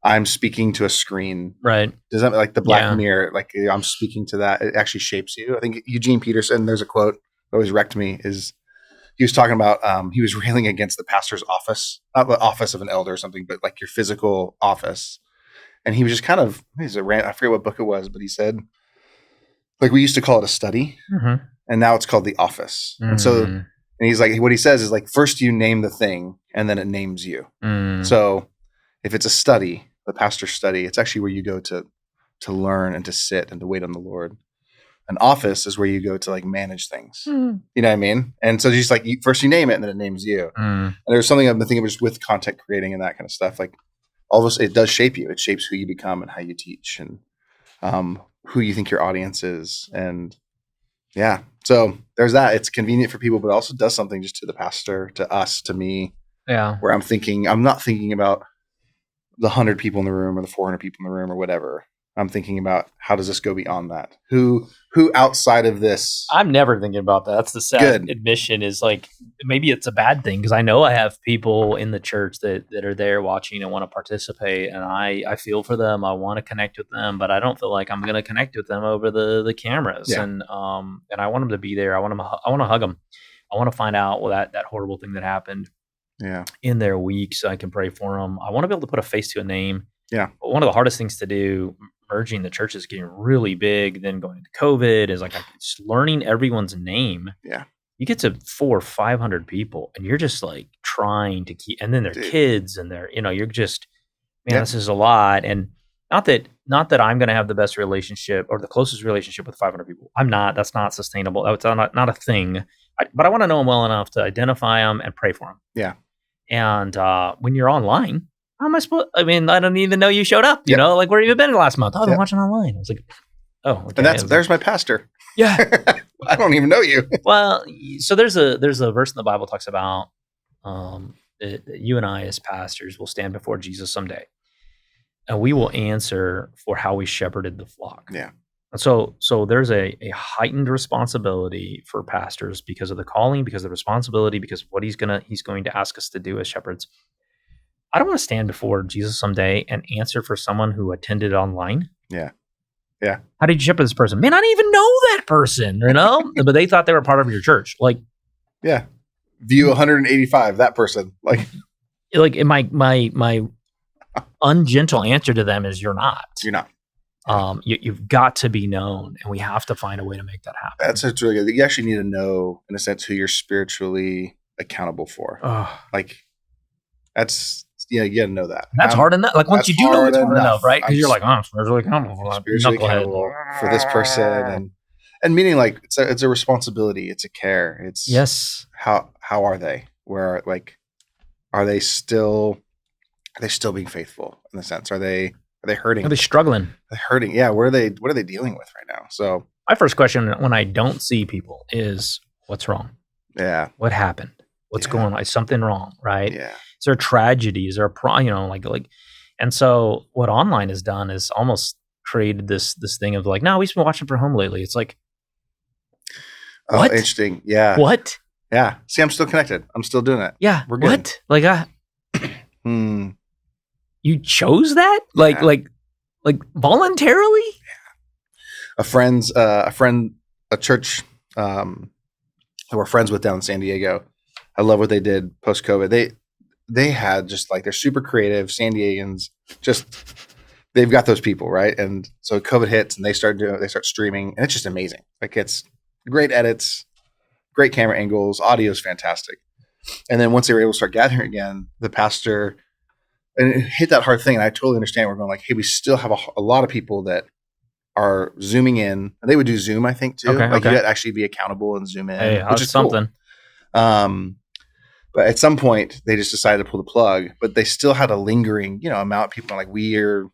I'm speaking to a screen. Right. Does that, like the Black Mirror, like I'm speaking to that, it actually shapes you. I think Eugene Peterson, there's a quote that always wrecked me, is he was talking about he was railing against the pastor's office, not the office of an elder or something, but like your physical office. And he was just kind of, I forget what book it was, but he said, like, we used to call it a study, and now it's called the office. And so, and he's like, what he says is like, first you name the thing, and then it names you. So if it's a study, the pastor's study, it's actually where you go to learn and to sit and to wait on the Lord. An office is where you go to like manage things. You know what I mean? And so just like, first you name it, and then it names you. And there's something I've been thinking of just with content creating and that kind of stuff. Like, all of us, it does shape you. It shapes who you become and how you teach, and who you think your audience is. And yeah, so there's that. It's convenient for people, but it also does something just to the pastor, to us, to me. Yeah. Where I'm not thinking about the 100 people in the room or the 400 people in the room or whatever. I'm thinking about, how does this go beyond that? Who outside of this? I'm never thinking about that. That's the sad admission, is like, maybe it's a bad thing, because I know I have people in the church that are there watching and want to participate, and I feel for them. I want to connect with them, but I don't feel like I'm going to connect with them over the cameras. Yeah. And I want them to be there. I want to hug them. I want to find out that horrible thing that happened in their week, so I can pray for them. I want to be able to put a face to a name. Yeah. But one of the hardest things to do, merging the churches, getting really big, then going into COVID, is like just learning everyone's name. Yeah. You get to 400 or 500 people, and you're just like trying to keep, and then they're kids, and they're, you're just, this is a lot. And not that I'm going to have the best relationship or the closest relationship with 500 people. I'm not. That's not sustainable. That's not a thing. But I want to know them well enough to identify them and pray for them. Yeah. And when you're online, how am I supposed? I mean, I don't even know you showed up. You know, like, where have you been last month? Oh, I've been watching online. I was like, oh, okay. And there's my pastor. Yeah, I don't even know you. Well, so there's a verse in the Bible talks about that you and I as pastors will stand before Jesus someday, and we will answer for how we shepherded the flock. Yeah. And so there's a heightened responsibility for pastors because of the calling, because of the responsibility, because of what he's going to ask us to do as shepherds. I don't want to stand before Jesus someday and answer for someone who attended online. Yeah. Yeah. How did you shepherd this person? Man, I didn't even know that person, but they thought they were part of your church. Like, yeah. View 185, that person. Like my ungentle answer to them is, you're not. You're not. You've got to be known, and we have to find a way to make that happen. That's really good. You actually need to know, in a sense, who you're spiritually accountable for. Like, that's, you got to know that. That's hard enough. Like, once you do know, it's hard enough, right? Because you're like, I'm spiritually accountable for this person, and meaning, like, it's a responsibility, it's a care. It's how are they? Where, like, are they still being faithful in a sense? Are they hurting? Are they struggling? They're hurting. Yeah. What are they dealing with right now? So my first question when I don't see people is, what's wrong? Yeah. What happened? What's going on? Is something wrong? Right. Yeah. Is there a tragedy? Is there a and so what online has done is almost created this thing of like, no, we've been watching from home lately. It's like, what? Oh, interesting. Yeah. What? Yeah. See, I'm still connected. I'm still doing it. Yeah. We're good. What? Like, you chose that? Like voluntarily? Yeah. A church that we're friends with down in San Diego. I love what they did post-COVID. They had just like, they're super creative. San Diegans, they've got those people, right? And so COVID hits and they start streaming, and it's just amazing. Like, it's great edits, great camera angles, audio is fantastic. And then once they were able to start gathering again, the pastor, and it hit that hard thing. And I totally understand. We're going like, hey, we still have a lot of people that are zooming in, and they would do Zoom, I think, too. You had to actually be accountable and zoom in, hey, which is something. Cool. But at some point, they just decided to pull the plug. But they still had a lingering, amount of people like, we are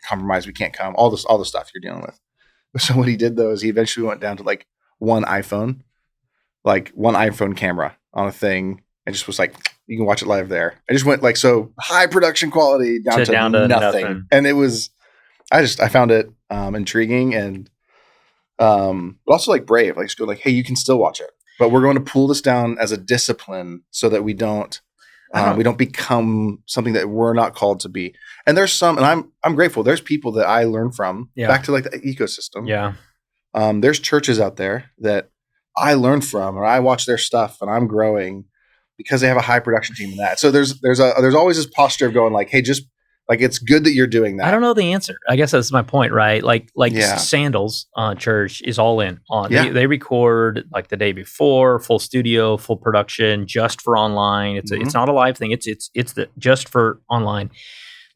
compromise. We can't come. All the stuff you're dealing with. So what he did though is he eventually went down to like one iPhone camera on a thing, and just was like, you can watch it live there. I just went like, so high production quality down to nothing. And it was, I found it intriguing and but also like brave. Like just go like, hey, you can still watch it, but we're going to pull this down as a discipline so that we don't become something that we're not called to be. And there's some, and I'm grateful. There's people that I learn from back to like the ecosystem. Yeah. There's churches out there that I learn from, or I watch their stuff and I'm growing because they have a high production team in that. So there's always this posture of going like, hey, just like, it's good that you're doing that. I don't know the answer. I guess that's my point, right? Like Sandals Church is all in on. Yeah. They record like the day before, full studio, full production, just for online. It's not a live thing. It's just for online.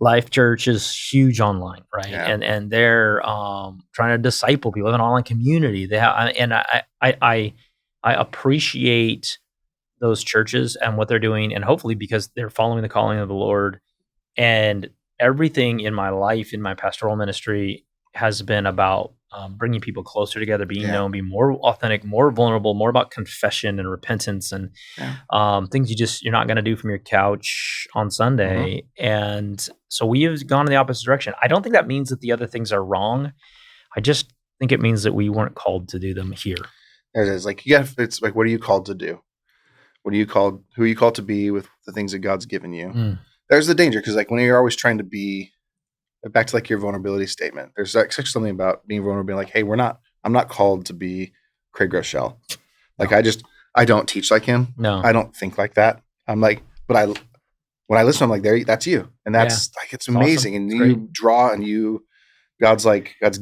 Life Church is huge online, right? Yeah. And they're trying to disciple people in an online community. They have, and I appreciate those churches and what they're doing, and hopefully because they're following the calling of the Lord. And everything in my life, in my pastoral ministry, has been about bringing people closer together, being known, being more authentic, more vulnerable, more about confession and repentance and things you're not going to do from your couch on Sunday. And so we have gone in the opposite direction. I don't think that means that the other things are wrong. I just think it means that we weren't called to do them here. There it is. Like, it's like, what are you called to do? Who are you called to be with the things that God's given you? There's the danger, because like when you're always trying to be back to like your vulnerability statement, there's like something about being vulnerable, being like, hey, I'm not called to be Craig Rochelle. Like I don't teach like him. No, I don't think like that. I'm like, but when I listen, I'm like, that's you. And that's like, it's amazing. Awesome. And you draw and God's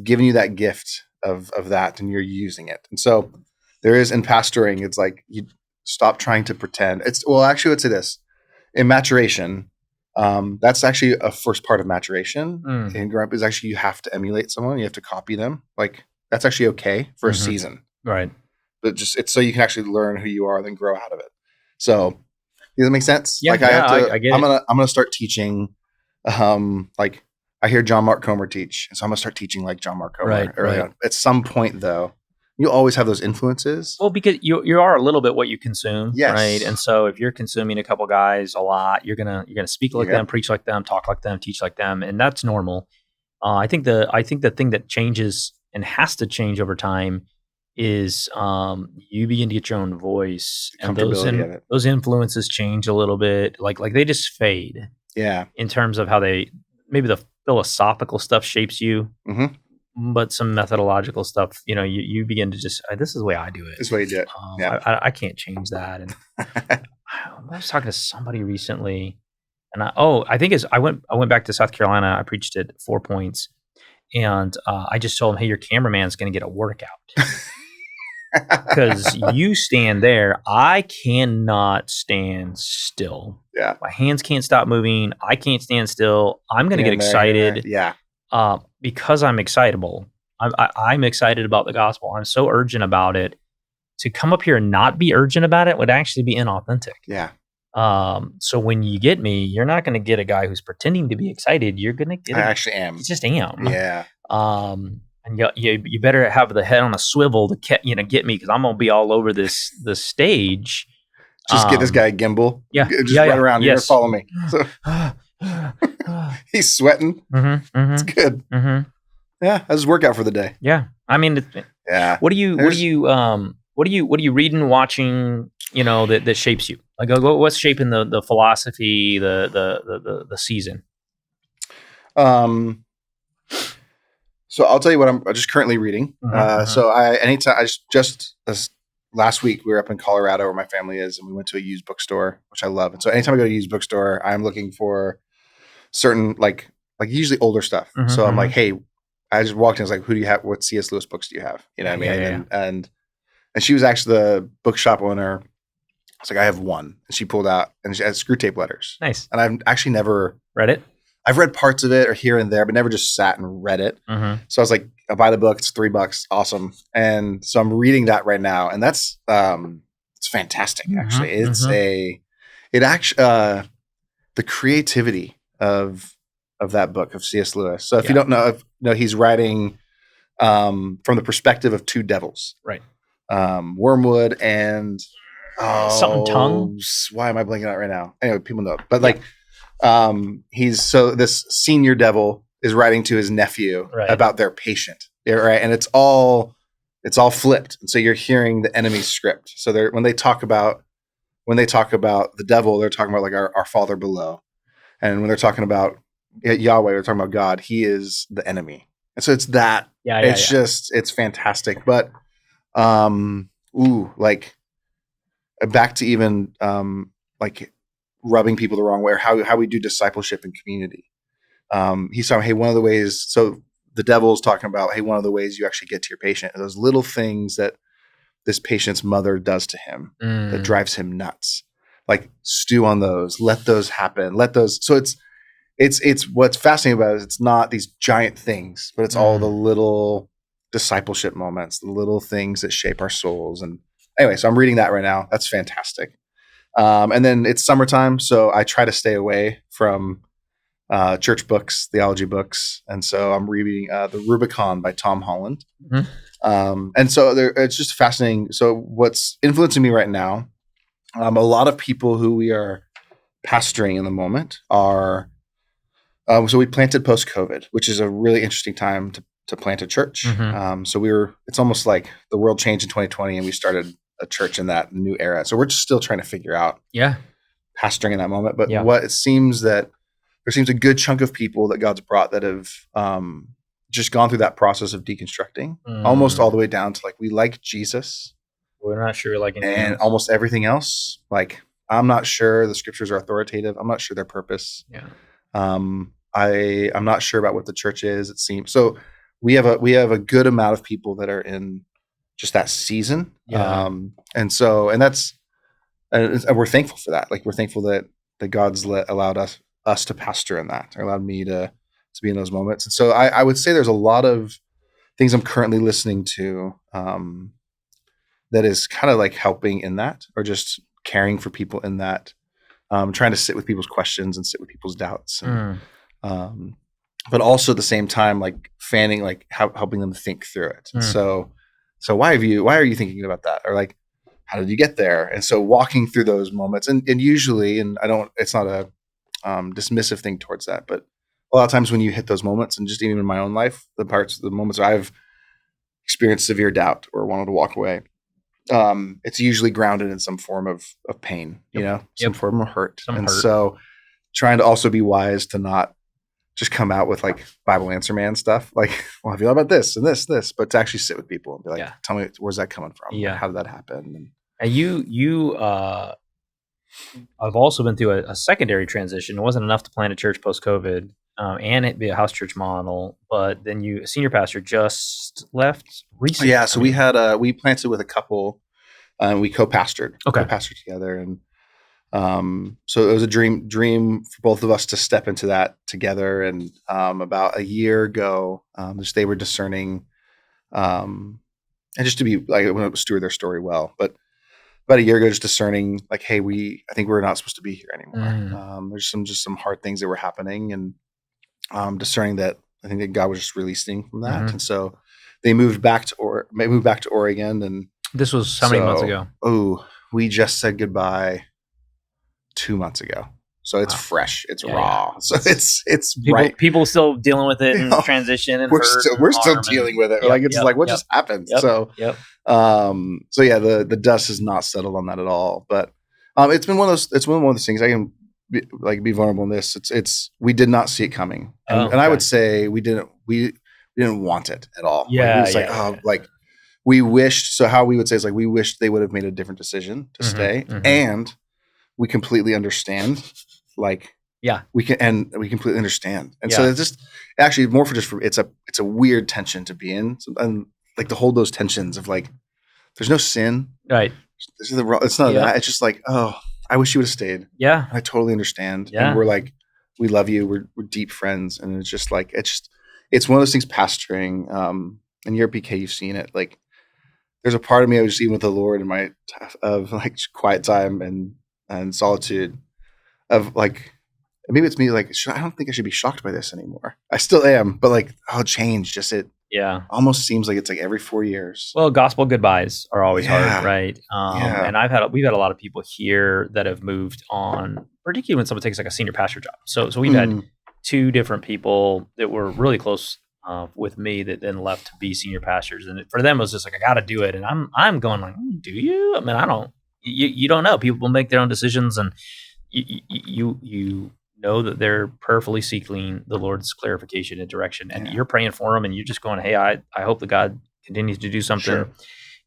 given you that gift of that, and you're using it. And so there is in pastoring, it's like, you stop trying to pretend. Let's say this. In maturation, that's actually a first part of maturation. And growing up is actually, you have to emulate someone. You have to copy them. Like, that's actually okay for a season. Right. But it's so you can actually learn who you are and then grow out of it. So does that make sense? Yeah, like I get I'm going to start teaching, like I hear John Mark Comer teach. And so I'm going to start teaching like John Mark Comer early on. At some point though, you always have those influences. Well, because you are a little bit what you consume, right? And so if you're consuming a couple guys a lot, you're gonna speak like them, preach like them, talk like them, teach like them, and that's normal. I think the thing that changes and has to change over time is you begin to get your own voice, and those influences change a little bit. Like they just fade. Yeah. In terms of how maybe the philosophical stuff shapes you. Mm-hmm. But some methodological stuff, you begin to just, this is the way I do it. This is the way you do it. I can't change that. And I was talking to somebody recently, and I went back to South Carolina. I preached at 4 Points, and I just told him, hey, your cameraman's going to get a workout because you stand there. I cannot stand still. Yeah, my hands can't stop moving. I can't stand still. I'm going to get excited. Yeah. Because I'm excitable. I'm excited about the gospel. I'm so urgent about it. To come up here and not be urgent about it would actually be inauthentic. Yeah. So when you get me, you're not going to get a guy who's pretending to be excited. You're going to get. I actually am. Just am. Yeah. And you better have the head on a swivel to get me, because I'm going to be all over the stage. Just get this guy a gimbal. Yeah. Just run around. You're going to follow me. So. He's sweating. It's good. Yeah, that's his workout for the day. Yeah, I mean, What are you reading, watching? That shapes you. Like, what's shaping the philosophy, the season? So I'll tell you what I'm just currently reading. So this last week we were up in Colorado where my family is, and we went to a used bookstore, which I love. And so anytime I go to a used bookstore, I'm looking for certain like usually older stuff. So I'm like, hey, I just walked in. I was like, who do you have? What C.S. Lewis books do you have? You know what I mean? And she was actually the bookshop owner. I was like, I have one. And she pulled out, and she had Screw Tape Letters. Nice. And I've actually never read it. I've read parts of it or here and there, but never just sat and read it. So I was like, I'll buy the book. It's $3. Awesome. And so I'm reading that right now. And that's, it's fantastic. Actually, the creativity of of that book of C.S. Lewis. So if you don't know, he's writing from the perspective of two devils, right? Wormwood and something tongue. Why am I blanking out right now? Anyway, people know, but like this senior devil is writing to his nephew about their patient, right? And it's all flipped, and so you're hearing the enemy's script. So when they talk about the devil, they're talking about like our Father below, and when they're talking about Yahweh, they're talking about God. He is the enemy, and so it's that. Just it's fantastic, but like back to even like rubbing people the wrong way, or how we do discipleship in community. He's talking, hey, one of the ways. So the devil's talking about, hey, one of the ways you actually get to your patient are those little things that this patient's mother does to him that drives him nuts. Like stew on those, let those happen, let those. So it's what's fascinating about it is it's not these giant things, but it's all the little discipleship moments, the little things that shape our souls. And anyway, so I'm reading that right now. That's fantastic. And then it's summertime, so I try to stay away from church books, theology books, and so I'm reading The Rubicon by Tom Holland. And so it's just fascinating. So what's influencing me right now, a lot of people who we are pastoring in the moment are, so we planted post-COVID, which is a really interesting time to plant a church. So it's almost like the world changed in 2020 and we started a church in that new era. So we're just still trying to figure out pastoring in that moment. But what it seems that there seems a good chunk of people that God's brought that have just gone through that process of deconstructing, almost all the way down to like, we like Jesus. We're not sure like anything and else. Almost everything else. Like, I'm not sure the scriptures are authoritative. I'm not sure their purpose. I'm not sure about what the church is. It seems so. We have a good amount of people that are in just that season. And we're thankful for that. Like, we're thankful that God's allowed us to pastor in that, or allowed me to be in those moments. And so I would say there's a lot of things I'm currently listening to that is kind of like helping in that, or just caring for people in that, trying to sit with people's questions and sit with people's doubts. And, but also at the same time, like fanning, like helping them think through it. And so why are you thinking about that? Or like, how did you get there? And so walking through those moments and usually, and it's not a dismissive thing towards that, but a lot of times when you hit those moments, and just even in my own life, the moments where I've experienced severe doubt or wanted to walk away, it's usually grounded in some form of pain, some form of hurt. So trying to also be wise to not just come out with like Bible answer man stuff. Like, well, I feel about this and this, but to actually sit with people and be like, tell me, where's that coming from? Yeah. How did that happen? And you I've also been through a secondary transition. It wasn't enough to plant a church post-COVID and it be a house church model, but then a senior pastor just left recently. Yeah, so we planted with a couple, we co-pastored. Co-pastored together, and so it was a dream for both of us to step into that together. And about a year ago, they were discerning, and just to be like, steward their story well, but about a year ago, just discerning like, hey, I think we're not supposed to be here anymore. There's some hard things that were happening, and discerning that I think that God was just releasing from that. And so they moved back to Oregon. And this was how many months ago? Oh, we just said goodbye 2 months ago. So it's fresh, it's raw. Yeah. So it's people still dealing with it and transition, and we're still dealing with it. Like it's like what just happened. So the dust has not settled on that at all. But it's one of those things. I can be vulnerable in this. We did not see it coming, and I would say we didn't want it at all. We wished. So how we would say is like, we wished they would have made a different decision to stay, and we completely understand. We completely understand. And so it's just actually more it's a weird tension to be in, and like to hold those tensions of like, there's no sin. Right. It's not that. It's just like, oh, I wish you would have stayed. Yeah. I totally understand. Yeah. And we're like, we love you. We're deep friends. And it's just like, it's one of those things pastoring, and you're at PK, you've seen it. Like, there's a part of me I was just even with the Lord in my quiet time and solitude of like, maybe it's me like, I don't think I should be shocked by this anymore. I still am, but like, change, just it almost seems like it's like every 4 years. Well, gospel goodbyes are always hard, right? And we've had a lot of people here that have moved on, particularly when someone takes like a senior pastor job. So we've had 2 different people that were really close with me that then left to be senior pastors, and for them it was just like, I got to do it, and I'm going like, do you? I mean, I don't. You don't know. People make their own decisions, and you know that they're prayerfully seeking the Lord's clarification and direction, and you're praying for them, and you're just going, hey, I hope that God continues to do something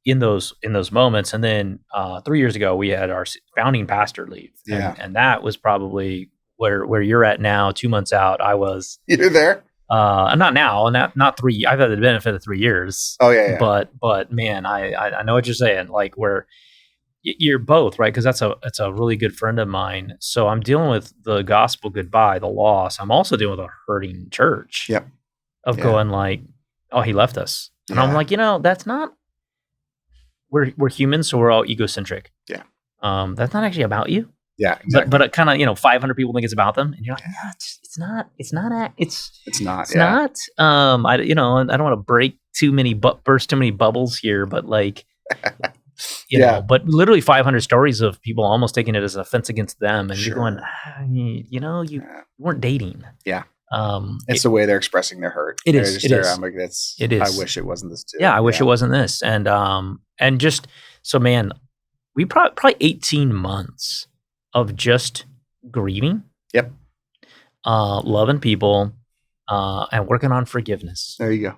in those moments. And then 3 years ago, we had our founding pastor leave, and that was probably where you're at now. 2 months out, I was. You're there. Not now, not 3. I've had the benefit of 3 years. Oh yeah. But man, I know what you're saying. Like where. You're both, right? Because that's a really good friend of mine. So I'm dealing with the gospel goodbye, the loss. I'm also dealing with a hurting church. Yep. Going like, oh, he left us, and I'm like, that's not. We're humans, so we're all egocentric. Yeah. That's not actually about you. Yeah. Exactly. But it kind of 500 people think it's about them, and you're like, it's not. It's not. I don't want to burst too many bubbles here, but like. You know, but literally 500 stories of people almost taking it as an offense against them, and you're going, you weren't dating. Yeah. It's the way they're expressing their hurt. It is. I'm like, it is. I wish it wasn't this too. Yeah, I wish it wasn't this. And just so, man, we probably 18 months of just grieving. Yep. Loving people, and working on forgiveness. There you go.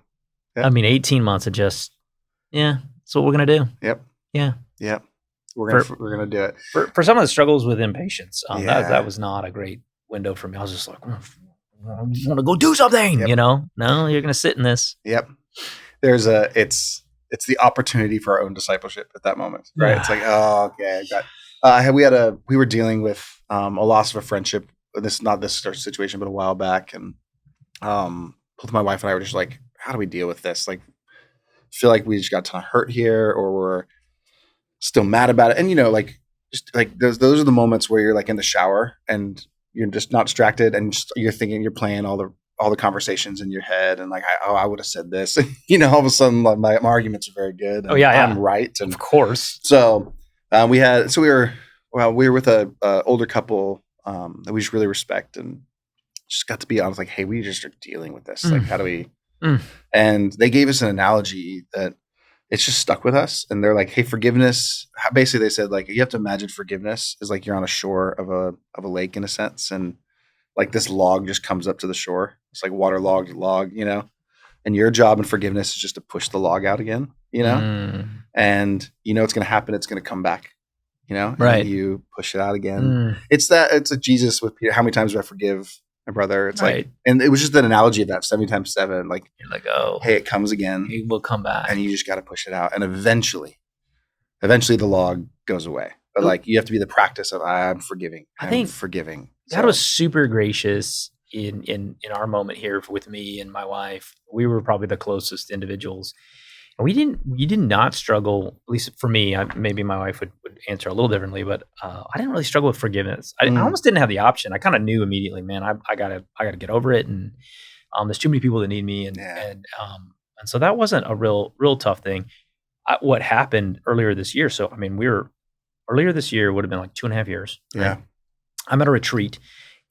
Yep. I mean, 18 months of just, that's what we're gonna do. Yep. Yeah. Yep. We're gonna do it. For some of the struggles with impatience, that was not a great window for me. I was just like, I want to go do something. Yep. No, you're gonna sit in this. Yep. There's it's the opportunity for our own discipleship at that moment, right? Yeah. It's like, oh, okay, I got. We were dealing with a loss of a friendship. Not this situation, but a while back, and both my wife and I were just like, how do we deal with this? Like, feel like we just got a ton of hurt here, or we're still mad about it. And just like those are the moments where you're like in the shower and you're just not distracted, and you're thinking, you're playing all the conversations in your head, and like, I would have said this. All of a sudden, like, my arguments are very good. And I'm right, and of course. So we were with a older couple that we just really respect, and just got to be honest, like, hey, we just are dealing with this. Like, how do we? And they gave us an analogy that it's just stuck with us. And they're like, hey, forgiveness. Basically, they said, like, you have to imagine forgiveness is like you're on a shore of a lake in a sense, and like this log just comes up to the shore. It's like waterlogged log, and your job in forgiveness is just to push the log out again, and it's going to happen. It's going to come back, right. And you push it out again. It's a Jesus with Peter. How many times do I forgive my brother? It's right. Like, and it was just an analogy of that 70 times 7. Like, you're like, oh, hey, it comes again. It will come back, and you just got to push it out, and eventually the log goes away. But like, you have to be the practice of I'm forgiving. I think forgiving. God was super gracious in our moment here with me and my wife. We were probably the closest individuals, and we did not struggle. At least for me, maybe my wife would answer a little differently, but I didn't really struggle with forgiveness. I almost didn't have the option. I kind of knew immediately, man, I gotta get over it, and there's too many people that need me, and so that wasn't a real tough thing. What happened earlier this year? So I mean, earlier this year would have been like 2.5 years. Right? Yeah, I'm at a retreat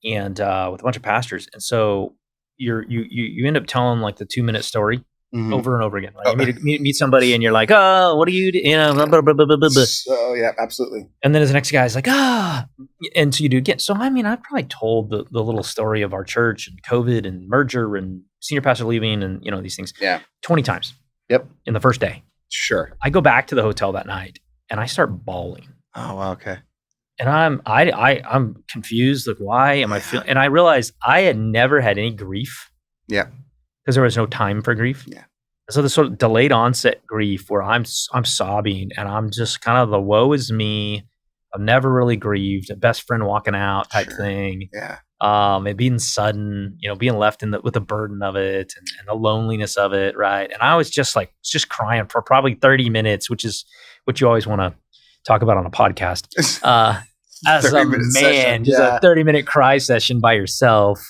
and with a bunch of pastors, and so you end up telling like the 2-minute story. Mm-hmm. Over and over again. Right? You meet somebody and you're like, oh, what do you do? Blah, blah, blah, blah, blah, blah. Oh, yeah, absolutely. And then the next guy's like, and so you do again. So, I mean, I've probably told the little story of our church and COVID and merger and senior pastor leaving and, these things 20 times. Yep. In the first day. Sure. I go back to the hotel that night and I start bawling. Oh, wow, okay. And I'm confused. Like, why am I feeling? And I realized I had never had any grief. Yeah. Because there was no time for grief. Yeah. So the sort of delayed onset grief where I'm sobbing and I'm just kind of the woe is me. I've never really grieved, a best friend walking out type thing. Yeah. It being sudden, being left with the burden of it and the loneliness of it, right? And I was just crying for probably 30 minutes, which is what you always want to talk about on a podcast. as a man, just a 30-minute cry session by yourself.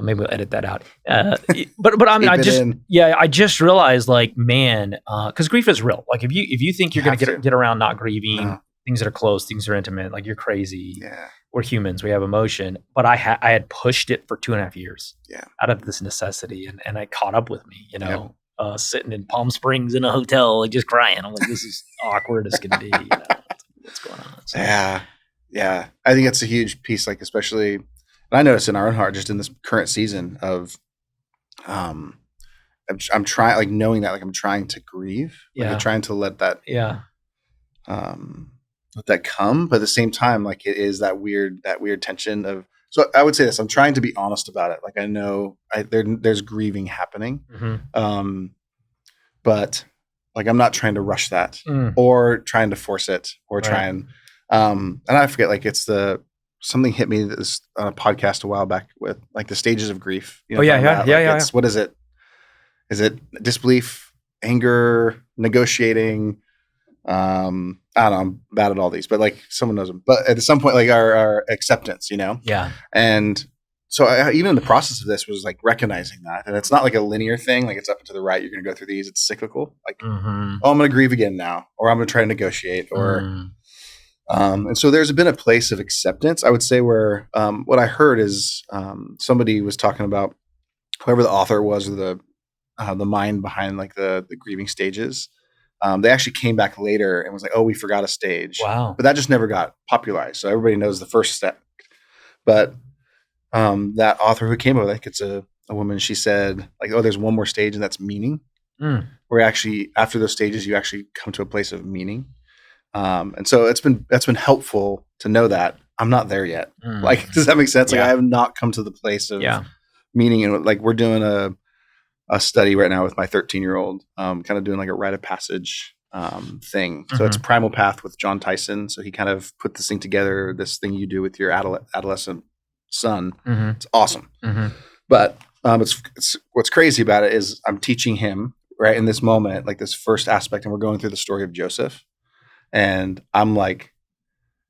Maybe we'll edit that out. But I mean, I just realized, like, man, because grief is real. Like, if you think you're going to get around not grieving things that are close, things that are intimate, like, you're crazy. Yeah. We're humans. We have emotion. But I had pushed it for 2.5 years. Yeah. Out of this necessity, and it caught up with me. You know, sitting in Palm Springs in a hotel, like, just crying. I'm like, this is awkward as can be. You know, what's going on? So, yeah. I think it's a huge piece, like, especially. And I noticed in our own heart, just in this current season of, I'm trying, like, knowing that, like, I'm trying to grieve, like, I'm trying to let that, let that come, but at the same time, like, it is that weird tension of. So I would say this: I'm trying to be honest about it. Like, I know there's grieving happening, but, like, I'm not trying to rush that or trying to force it or try and I forget, like, something hit me this on a podcast a while back with, like, the stages of grief. You know, what is it? Is it disbelief, anger, negotiating? I don't know. I'm bad at all these, but, like, someone knows them. But at some point, like, our acceptance, you know? Yeah. And so even the process of this was, like, recognizing that. And it's not like a linear thing. Like, it's up and to the right. You're going to go through these. It's cyclical. Like, I'm going to grieve again now, or I'm going to try to negotiate, or... and so there's been a place of acceptance, I would say, where what I heard is somebody was talking about, whoever the author was, or the mind behind, like, the grieving stages. They actually came back later and was like, oh, we forgot a stage. Wow. But that just never got popularized. So everybody knows the first step. But that author who came up with it, it's a woman, she said, like, oh, there's one more stage, and that's meaning. Where actually, after those stages, you actually come to a place of meaning. And so that's been helpful to know that I'm not there yet. Like, does that make sense? Like, I have not come to the place of meaning. And, like, we're doing a study right now with my 13-year-old, kind of doing, like, a rite of passage thing. So it's Primal Path with John Tyson. So he kind of put this thing together, this thing you do with your adolescent son. It's awesome. But it's what's crazy about it is I'm teaching him right in this moment, like, this first aspect, and we're going through the story of Joseph. And I'm like,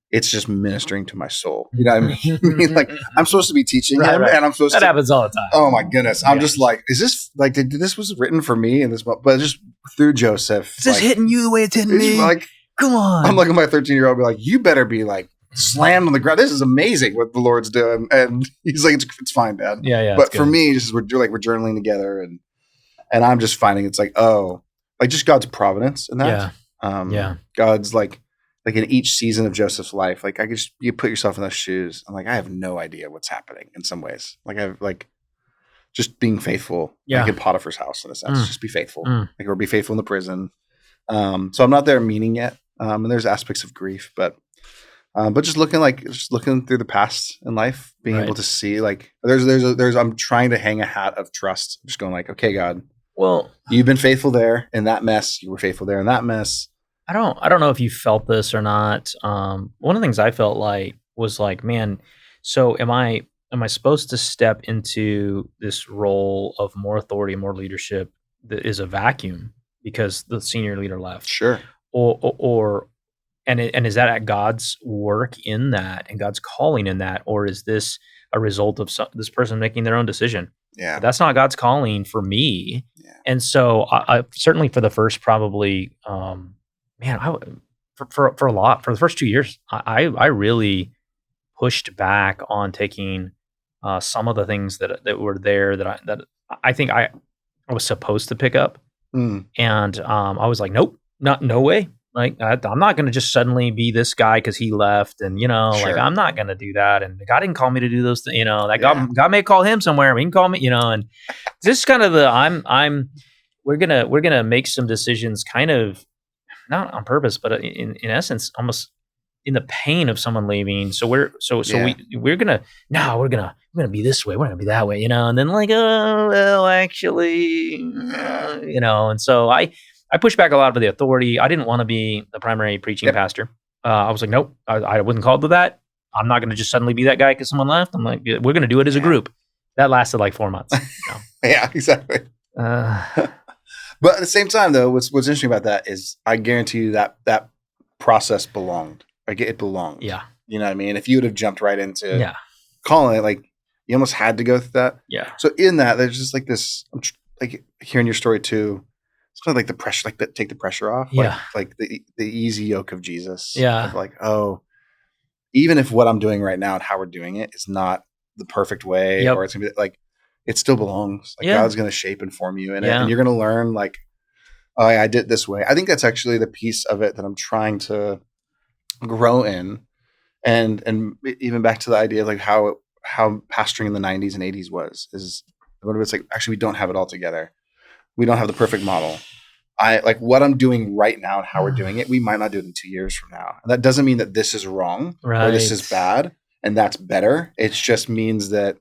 it's just ministering to my soul. You know what I mean? Like, I'm supposed to be teaching him, and I'm supposed to. That happens all the time. Oh my goodness! I'm just like, is this like this was written for me in this? But just through Joseph, is this hitting you the way it's hitting me? Like, come on! I'm looking at my 13-year-old, be like, you better be, like, slammed on the ground. This is amazing what the Lord's doing, and he's like, it's fine, Dad. Yeah. But for me, just we're journaling together, and I'm just finding it's like, oh, like, just God's providence in that. Yeah. God's like in each season of Joseph's life, like, you put yourself in those shoes. I'm like, I have no idea what's happening in some ways. Like, I've, like, just being faithful, like in Potiphar's house, in a sense, just be faithful, like, or be faithful in the prison. So I'm not there meaning yet. And there's aspects of grief, but just looking through the past in life, being able to see, like, I'm trying to hang a hat of trust. I'm just going, like, okay, God, well, you've been faithful there in that mess. You were faithful there in that mess. I don't know if you felt this or not. One of the things I felt like was, like, man, so am I supposed to step into this role of more authority, more leadership that is a vacuum because the senior leader left? Sure. And is that at God's work in that and God's calling in that, or is this a result of this person making their own decision? Yeah, that's not God's calling for me. Yeah. And so I certainly for the first probably, for the first 2 years, I really pushed back on taking some of the things that were there that I think I was supposed to pick up. And I was like, nope, no way. Like, I'm not going to just suddenly be this guy because he left, and, like, I'm not going to do that. And God didn't call me to do those things, like, God may call him somewhere. He can call me, and this kind of we're going to make some decisions kind of not on purpose, but in essence, almost in the pain of someone leaving. So we're going to be this way. We're going to be that way, and then, like, oh, well, actually, and so I pushed back a lot of the authority. I didn't want to be the primary preaching pastor. I was like, nope, I wasn't called to that. I'm not going to just suddenly be that guy because someone left. I'm like, we're going to do it as a group. That lasted like 4 months. Yeah, exactly. But at the same time, though, what's interesting about that is I guarantee you that process belonged. Like it belonged. Yeah. You know what I mean? If you would have jumped right into calling it, like you almost had to go through that. Yeah. So in that, there's just like this, like hearing your story too. It's kind of like the pressure, like take the pressure off. Yeah. Like the easy yoke of Jesus. Yeah. Of like, oh, even if what I'm doing right now and how we're doing it is not the perfect way, or it's gonna be like, it still belongs. Like God's gonna shape and form you in it, and you're gonna learn like, oh, I did it this way. I think that's actually the piece of it that I'm trying to grow in, and even back to the idea of like how pastoring in the 90s and 80s is it's like, actually we don't have it all together. We don't have the perfect model. I like what I'm doing right now and how we're doing it. We might not do it in 2 years from now. And that doesn't mean that this is wrong or this is bad and that's better. It just means that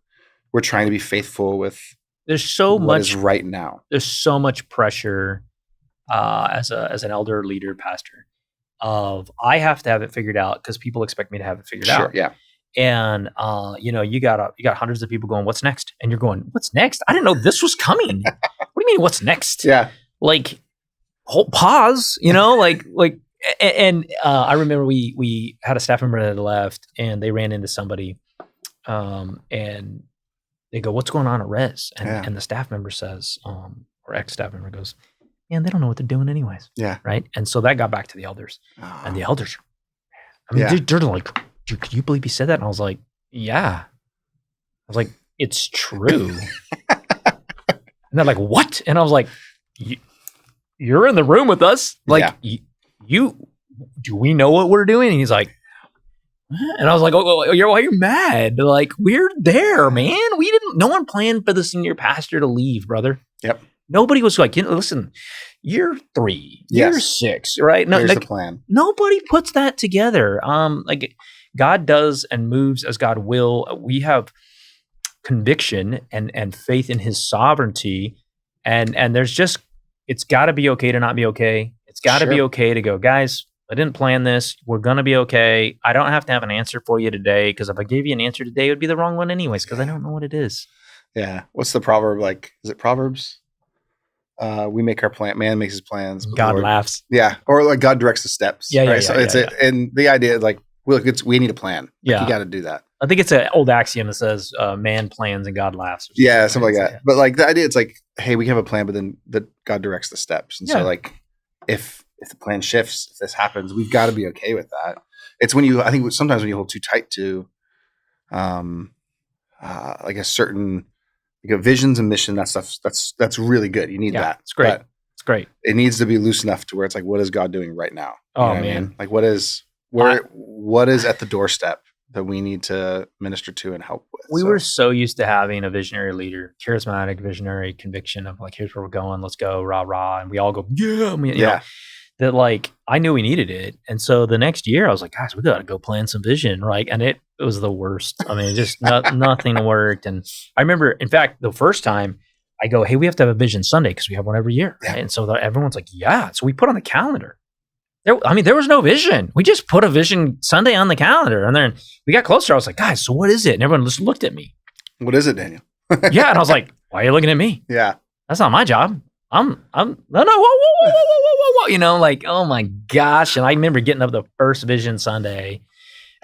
we're trying to be faithful with there's so what much is right now. There's so much pressure as an elder, leader, pastor of I have to have it figured out because people expect me to have it figured out. Yeah. And you got hundreds of people going, what's next? And you're going, what's next? I didn't know this was coming. What do you mean, what's next? Yeah. Like, hold, pause, and I remember we had a staff member that had left and they ran into somebody and they go, what's going on at Res? And the staff member says, or ex-staff member goes, man, they don't know what they're doing anyways. Yeah. Right. And so that got back to the elders and the elders, they're like, dude, can you believe he said that? And I was like, yeah. I was like, it's true. And they're like, what? And I was like, you're in the room with us. Like, you do we know what we're doing? And he's like, and I was like, why are you mad? Like, we're there, man. No one planned for the senior pastor to leave, brother. Yep. Nobody was like, listen, year 3, year 6, right? No, here's the plan. Nobody puts that together. Like God does and moves as God will. We have conviction and faith in his sovereignty. And there's just, it's got to be okay to not be okay. It's got to be okay to go, guys, I didn't plan this. We're going to be okay. I don't have to have an answer for you today because if I gave you an answer today, it would be the wrong one anyways because I don't know what it is. Yeah. What's the proverb like? Is it Proverbs? We make our plan. Man makes his plans. God laughs. Yeah. Or like God directs the steps. Yeah. Right? And the idea is like, we need a plan. Yeah. You got to do that. I think it's an old axiom that says man plans and God laughs. Yeah, something like that. Yeah. But like the idea, it's like, hey, we have a plan, but then God directs the steps. And so like, if the plan shifts, if this happens, we've got to be okay with that. It's I think sometimes when you hold too tight to, like a certain, like a visions and mission, that stuff, that's really good. You need that. It's great. It's great. It needs to be loose enough to where it's like, what is God doing right now? You know man. I mean? Like what is at the doorstep that we need to minister to and help with? We were so used to having a visionary leader, charismatic, visionary conviction of like, here's where we're going. Let's go, rah, rah. And we all go, you know, that like, I knew we needed it. And so the next year I was like, guys, we got to go plan some vision. Right. And it was the worst. I mean, just nothing worked. And I remember, in fact, the first time I go, hey, we have to have a vision Sunday because we have one every year. Right? And so everyone's like, yeah. So we put on the calendar. There was no vision. We just put a vision Sunday on the calendar. And then we got closer. I was like, guys, so what is it? And everyone just looked at me. What is it, Daniel? Yeah. And I was like, why are you looking at me? Yeah. That's not my job. No, whoa. You know, like, oh my gosh. And I remember getting up the first vision Sunday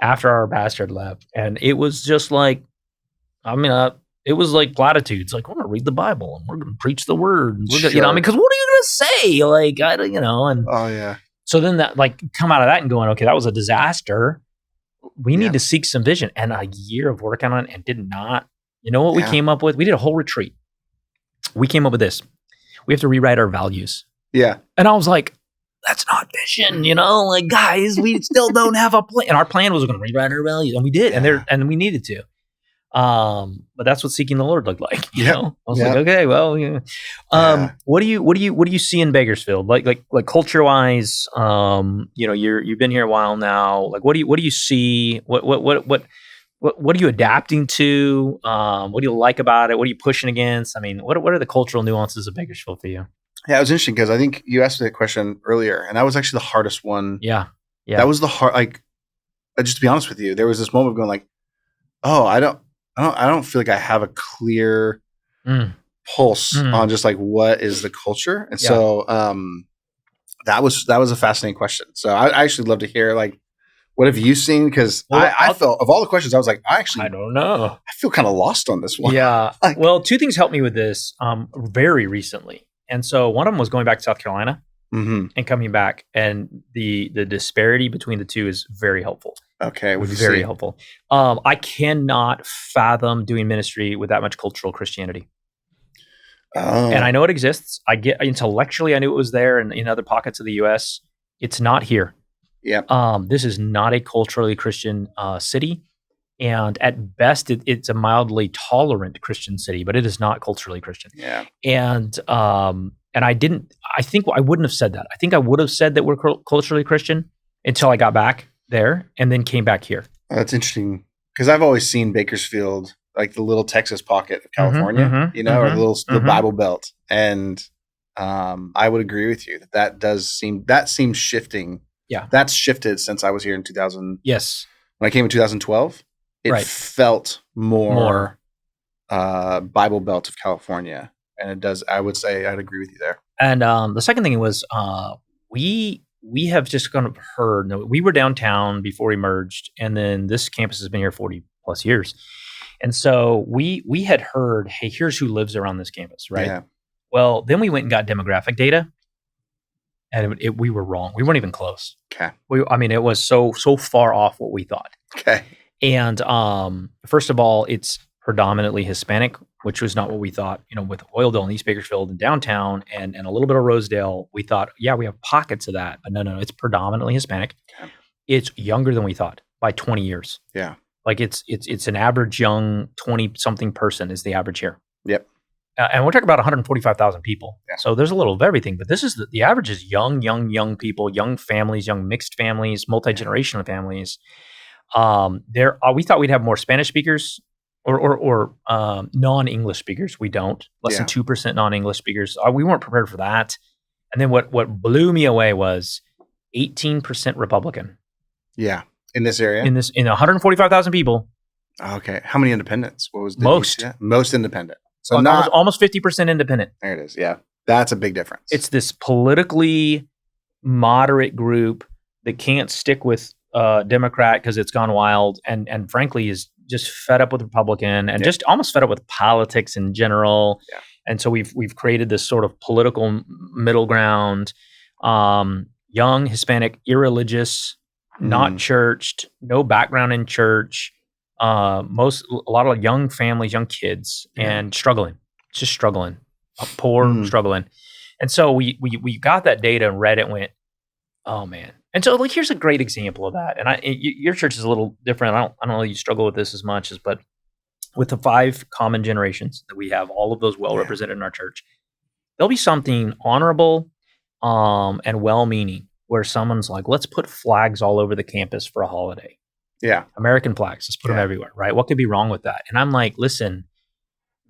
after our pastor had left. And it was just like, it was like platitudes. Like, we're going to read the Bible and we're going to preach the word. Because what are you going to say? Like, and oh yeah. So then that like come out of that and going, okay, that was a disaster. We need to seek some vision. And a year of working on it and did not, you know what we came up with? We did a whole retreat. We came up with this. We have to rewrite our values. Yeah. And I was like, that's not vision, like guys, we still don't have a plan. And our plan was going to rewrite our values. And we did. Yeah. And we needed to. But that's what seeking the Lord looked like. You know? I was like, okay, well, what do you see in Bakersfield? Like culture wise, you've been here a while now. Like, what do you see? What are you adapting to? What do you like about it? What are you pushing against? I mean, what are the cultural nuances of Bakersfield for you? Yeah, it was interesting because I think you asked me that question earlier, and that was actually the hardest one. Yeah. That was the hard. Like, just to be honest with you, there was this moment of going like, oh, I don't feel like I have a clear pulse on just like what is the culture, and so that was a fascinating question. So I actually love to hear like What have you seen? Because I felt, of all the questions, I was like, I don't know. I feel kind of lost on this one. Yeah. Well, two things helped me with this very recently. And so one of them was going back to South Carolina and coming back. And the disparity between the two is very helpful. Okay. Very helpful. I cannot fathom doing ministry with that much cultural Christianity. Oh. And I know it exists. I get intellectually, I knew it was there and in other pockets of the U.S. It's not here. Yeah. This is not a culturally Christian city, and at best, it's a mildly tolerant Christian city, but it is not culturally Christian. Yeah. And I didn't. I think I wouldn't have said that. I think I would have said that we're culturally Christian until I got back there and then came back here. That's interesting because I've always seen Bakersfield like the little Texas pocket of California, or the Bible Belt, and I would agree with you that seems shifting. Yeah. That's shifted since I was here in 2000. Yes. When I came in 2012, it felt more Bible Belt of California. And it does, I would say, I'd agree with you there. And the second thing was we have just kind of heard, we were downtown before we merged, and then this campus has been here 40 plus years. And so we had heard, hey, here's who lives around this campus, right? Yeah. Well, then we went and got demographic data. And we were wrong. We weren't even close. Okay. It was so far off what we thought. Okay. And first of all, it's predominantly Hispanic, which was not what we thought. With Oildale and East Bakersfield and downtown and a little bit of Rosedale, we thought, yeah, we have pockets of that. But no, it's predominantly Hispanic. Okay. It's younger than we thought by 20 years. Yeah. Like it's an average young 20-something person is the average here. Yep. And we're talking about 145,000 people. Yeah. So there's a little of everything, but this is the average is young people, young families, young mixed families, multi-generational families. We thought we'd have more Spanish speakers or non-English speakers. We don't. Less than 2% non-English speakers. We weren't prepared for that. And then what blew me away was 18% Republican. Yeah. In this area? In 145,000 people. Okay. How many independents? What was most independent? So almost 50% independent. There it is. Yeah. That's a big difference. It's this politically moderate group that can't stick with Democrat because it's gone wild and frankly is just fed up with Republican and just almost fed up with politics in general. Yeah. And so we've created this sort of political middle ground, young, Hispanic, irreligious, not churched, no background in church. A lot of young families, young kids, and struggling, struggling. And so we got that data and read it and went, oh man. And so here's a great example of that. And your church is a little different. I don't know you struggle with this as much but with the 5 common generations that we have, all of those well represented in our church, there'll be something honorable and well-meaning where someone's like, let's put flags all over the campus for a holiday. Yeah. American flags. Let's put them everywhere, right? What could be wrong with that? And I'm like, listen,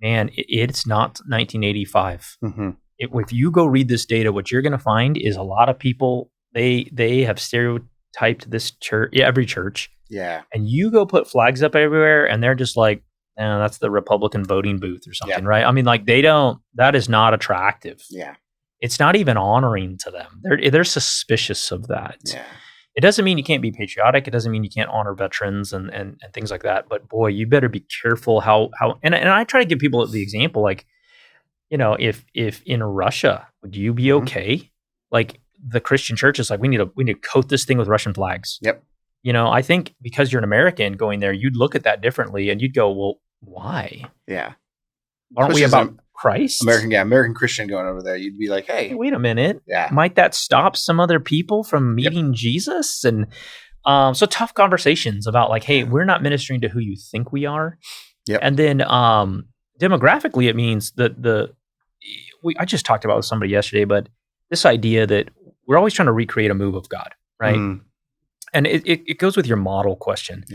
man, it's not 1985. Mm-hmm. If you go read this data, what you're going to find is a lot of people, they have stereotyped this church, every church. Yeah. And you go put flags up everywhere and they're just like, that's the Republican voting booth or something, right? I mean, like that is not attractive. Yeah. It's not even honoring to them. They're suspicious of that. Yeah. It doesn't mean you can't be patriotic. It doesn't mean you can't honor veterans and things like that. But boy, you better be careful how and I try to give people the example, like, if in Russia, would you be okay? Like the Christian church is like, we need to coat this thing with Russian flags. Yep. I think because you're an American going there, you'd look at that differently and you'd go, well, why? Yeah. Aren't we about Christ? American Christian going over there, you'd be like, hey, wait a minute. Yeah. Might that stop some other people from meeting Jesus? And so tough conversations about like, hey, we're not ministering to who you think we are. Yep. And then demographically, it means that I just talked about with somebody yesterday, but this idea that we're always trying to recreate a move of God, right? Mm. And it goes with your model question,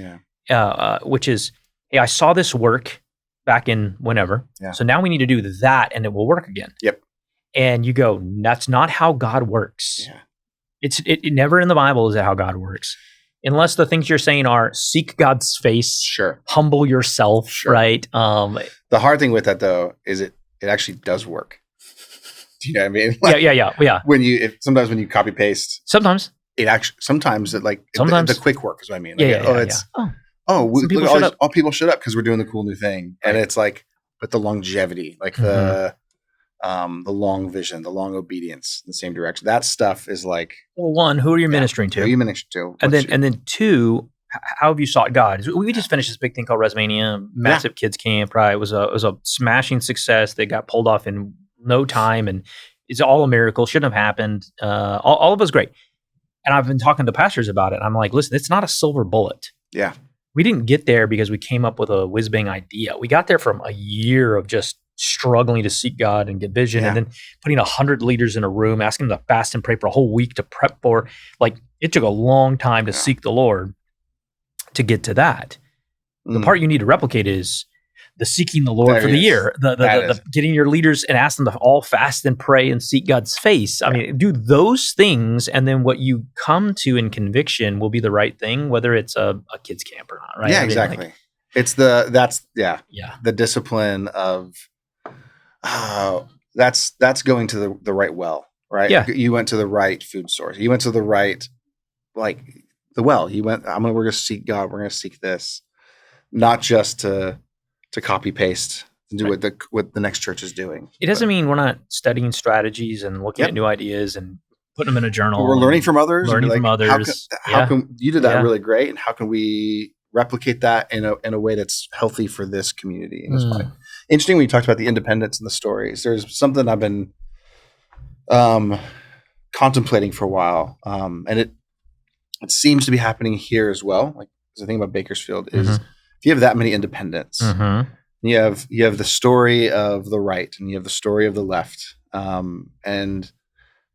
which is, hey, I saw this work back in whenever. Yeah. So now we need to do that and it will work again. Yep. And you go, that's not how God works. Yeah. It never in the Bible is that how God works. Unless the things you're saying are seek God's face, sure, humble yourself, sure, right? The hard thing with that though is it actually does work. Do you know what I mean? Like, yeah. Sometimes when you copy paste, sometimes it actually sometimes the quick work is what I mean. All people showed up because we're doing the cool new thing, and it's like, but the longevity, like the long vision, the long obedience in the same direction. That stuff is like, well, one, who are you ministering to? Who are you ministering to? And then two, how have you sought God? We just finished this big thing called Resmania, massive kids camp, right? It was a smashing success. They got pulled off in no time, and it's all a miracle. Shouldn't have happened. All of it was great. And I've been talking to pastors about it. And I'm like, listen, it's not a silver bullet. Yeah. We didn't get there because we came up with a whiz-bang idea. We got there from a year of just struggling to seek God and get vision, and then putting 100 leaders in a room, asking them to fast and pray for a whole week to prep for, like, it took a long time to seek the Lord to get to that. The part you need to replicate is the seeking the Lord for the year, the getting your leaders and ask them to all fast and pray and seek God's face. I mean, do those things, and then what you come to in conviction will be the right thing, whether it's a kids camp or not, right? Yeah, exactly. It's the discipline of that's going to the right well, right? Yeah. You went to the right food source. You went to the right, like the well. You went, we're going to seek God. We're going to seek this, not just to copy paste and do what the next church is doing. It doesn't mean we're not studying strategies and looking at new ideas and putting them in a journal. We're learning from others. How can you did that really great, and how can we replicate that in a way that's healthy for this community? And it's interesting when you talked about the independence and the stories. There's something I've been contemplating for a while, and it seems to be happening here as well. Like the thing about Bakersfield is, if you have that many independents, you have the story of the right and you have the story of the left, and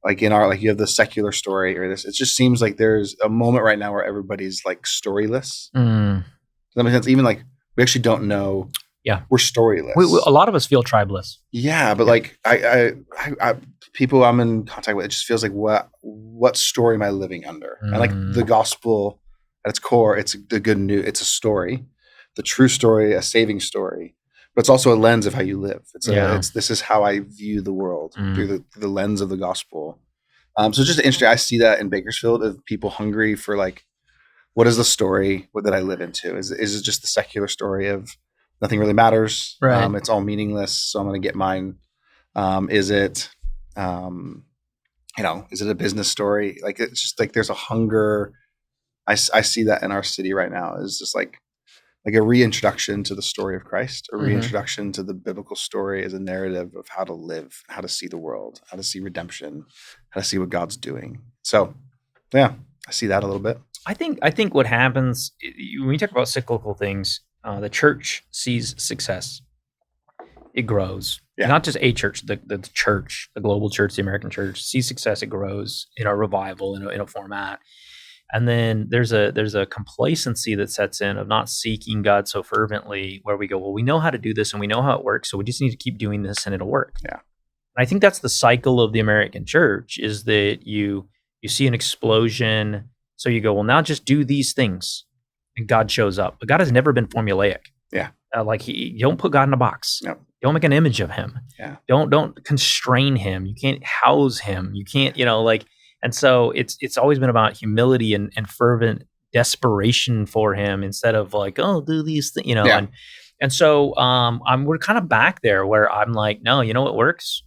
like you have the secular story or this. It just seems like there's a moment right now where everybody's like storyless. Does that make sense? Even like we actually don't know. Yeah, we're storyless. A lot of us feel tribeless. Yeah, but like I people I'm in contact with, it just feels like what story am I living under? And like the gospel at its core, it's the good news. It's a story, the true story, a saving story, but it's also a lens of how you live. This is how I view the world through the lens of the gospel. So it's just interesting. I see that in Bakersfield of people hungry for like, what is the story that I live into? Is it just the secular story of nothing really matters? Right. It's all meaningless. So I'm going to get mine. Is it a business story? Like, it's just like, there's a hunger. I see that in our city right now is just like a reintroduction to the story of Christ, a reintroduction to the biblical story as a narrative of how to live, how to see the world, how to see redemption, how to see what God's doing. So yeah, I see that a little bit. I think what happens when we talk about cyclical things, the church sees success. It grows. Yeah. Not just a church, the church, the global church, the American church sees success. It grows in a revival, in a format. And then there's a complacency that sets in of not seeking God so fervently, where we go, well, we know how to do this and we know how it works, so we just need to keep doing this and it'll work. Yeah. And I think that's the cycle of the American church, is that you see an explosion, so you go, well, now just do these things, and God shows up. But God has never been formulaic. Yeah. You don't put God in a box. No. Don't make an image of him. Yeah. Don't constrain him. You can't house him. You can't, and so it's always been about humility and fervent desperation for him, instead of like, oh, do these things, Yeah. And so we're kind of back there where I'm like, no, you know what works?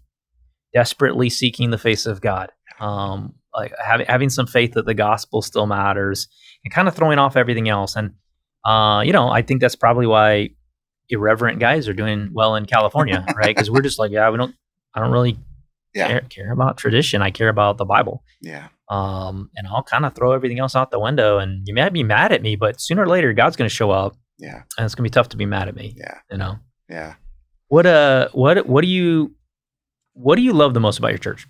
Desperately seeking the face of God. Like having some faith that the gospel still matters, and kind of throwing off everything else. And I think that's probably why irreverent guys are doing well in California, right? Because we're just like, I don't really care about tradition. I care about the Bible. Yeah. And I'll kind of throw everything else out the window, and you might be mad at me, but sooner or later God's going to show up. Yeah. And it's going to be tough to be mad at me. Yeah. Yeah. What do you love the most about your church?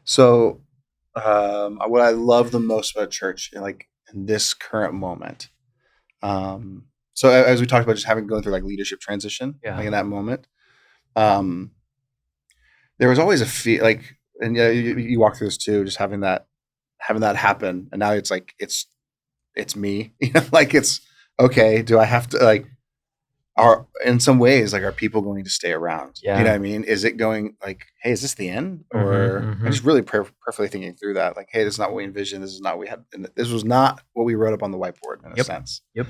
So, what I love the most about church, like in this current moment, so as we talked about, just going through like leadership transition, like in that moment, there was always a feel like, and you walk through this too, just having that happen, and now it's like it's me, like it's okay. Do I have to like? are in some ways, like, are people going to stay around? Yeah. You know what I mean? Is it going like, hey, is this the end? Or I'm just really perfectly thinking through that. Like, hey, this is not what we envisioned. This is not what we had. And this was not what we wrote up on the whiteboard in a sense. Yep.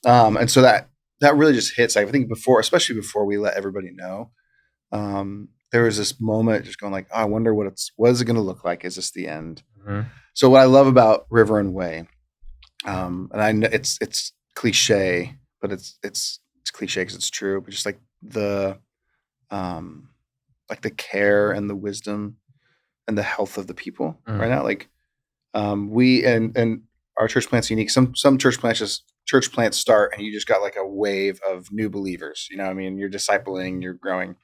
And so that really just hits. I think especially before we let everybody know, there was this moment just going like, oh, I wonder what is it going to look like? Is this the end? So what I love about River and Way, and I know it's cliche, but it's cliche because it's true, but just like the care and the wisdom and the health of the people right now. Like, we and our church plant's unique. Some church plants start and you just got like a wave of new believers. You know what I mean? You're discipling, you're growing.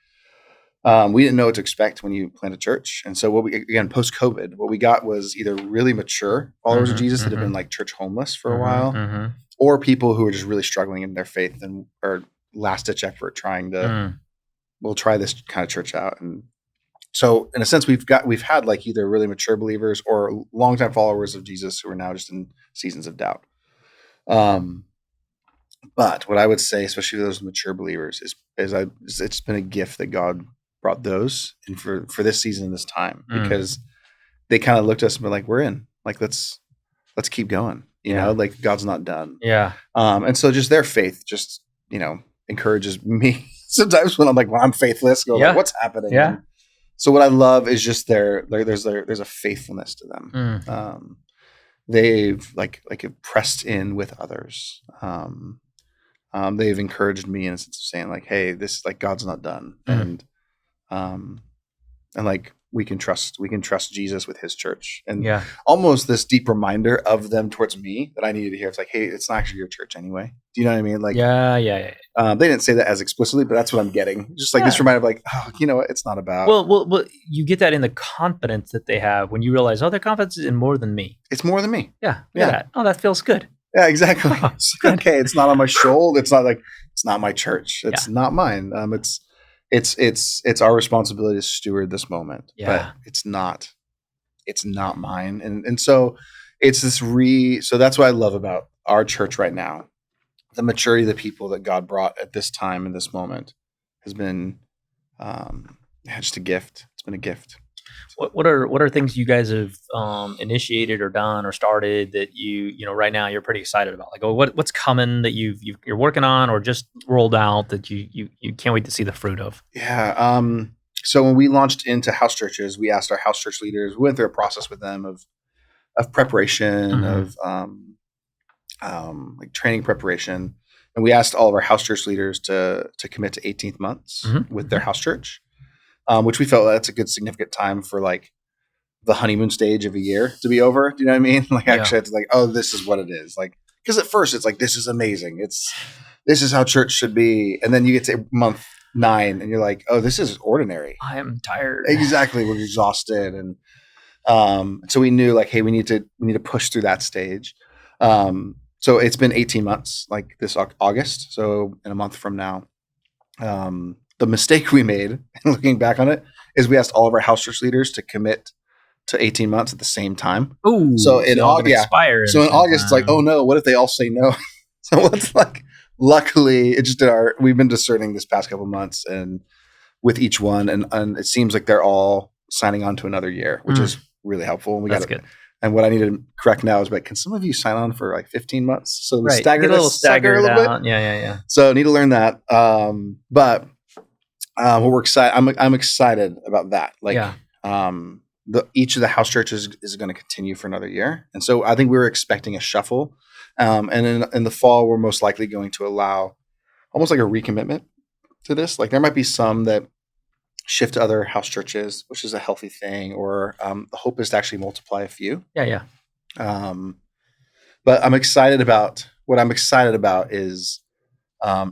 We didn't know what to expect when you plant a church. And so post-COVID, what we got was either really mature followers of Jesus that have been like church homeless for a while, or people who are just really struggling in their faith and are last-ditch effort trying to, we'll try this kind of church out. And so in a sense, we've had like either really mature believers or longtime followers of Jesus who are now just in seasons of doubt. But what I would say, especially for those mature believers, is it's been a gift that God brought those in for this season and this time, because they kind of looked at us and were like, we're in, like, let's keep going, you know, like God's not done. Yeah. And so just their faith just, you know, encourages me sometimes when I'm like, well, I'm faithless, like, what's happening? Yeah. And so what I love is just there's a faithfulness to them. They've like pressed in with others. They've encouraged me in a sense of saying like, hey, this is like, God's not done. And like, we can trust Jesus with his church, and almost this deep reminder of them towards me that I needed to hear. It's like, hey, it's not actually your church anyway. Do you know what I mean? Like, they didn't say that as explicitly, but that's what I'm getting. Just like this reminder of like, oh, you know what? It's not about. Well, you get that in the confidence that they have when you realize, oh, their confidence is in more than me. It's more than me. Yeah. That. Oh, that feels good. Yeah, exactly. It's okay. It's not on my shoulder. It's not like, it's not my church. It's not mine. It's our responsibility to steward this moment, but it's not mine. And so it's so that's what I love about our church right now. The maturity of the people that God brought at this time in this moment has been just a gift. It's been a gift. What are things you guys have initiated or done or started that you know right now you're pretty excited about? Like, what's coming that you're working on or just rolled out that you can't wait to see the fruit of? Yeah. So when we launched into house churches, we asked our house church leaders. We went through a process with them of preparation, of like training preparation, and we asked all of our house church leaders to commit to 18 months with their house church. Which we felt that's a good significant time for like the honeymoon stage of a year to be over. Do you know what I mean? Like, actually it's like, oh, this is what it is. Like, because at first it's like, this is amazing. This is how church should be. And then you get to month 9 and you're like, oh, this is ordinary. I am tired. Exactly. We're exhausted. And so we knew like, hey, we need to push through that stage. So it's been 18 months, like this August. So in a month from now, the mistake we made, looking back on it, is we asked all of our house church leaders to commit to 18 months at the same time. Ooh, so in August, so in August, it's like, oh no, what if they all say no? So it's like, luckily, we've been discerning this past couple months, and with each one, and it seems like they're all signing on to another year, which is really helpful. And That's good. And what I need to correct now is, like, can some of you sign on for like 15 months? So we stagger a little bit. Yeah. So I need to learn that. But we're excited. I'm excited about that. Like, each of the house churches is going to continue for another year, and so I think we were expecting a shuffle. And in the fall, we're most likely going to allow almost like a recommitment to this. Like, there might be some that shift to other house churches, which is a healthy thing, or the hope is to actually multiply a few. Yeah. But what I'm excited about is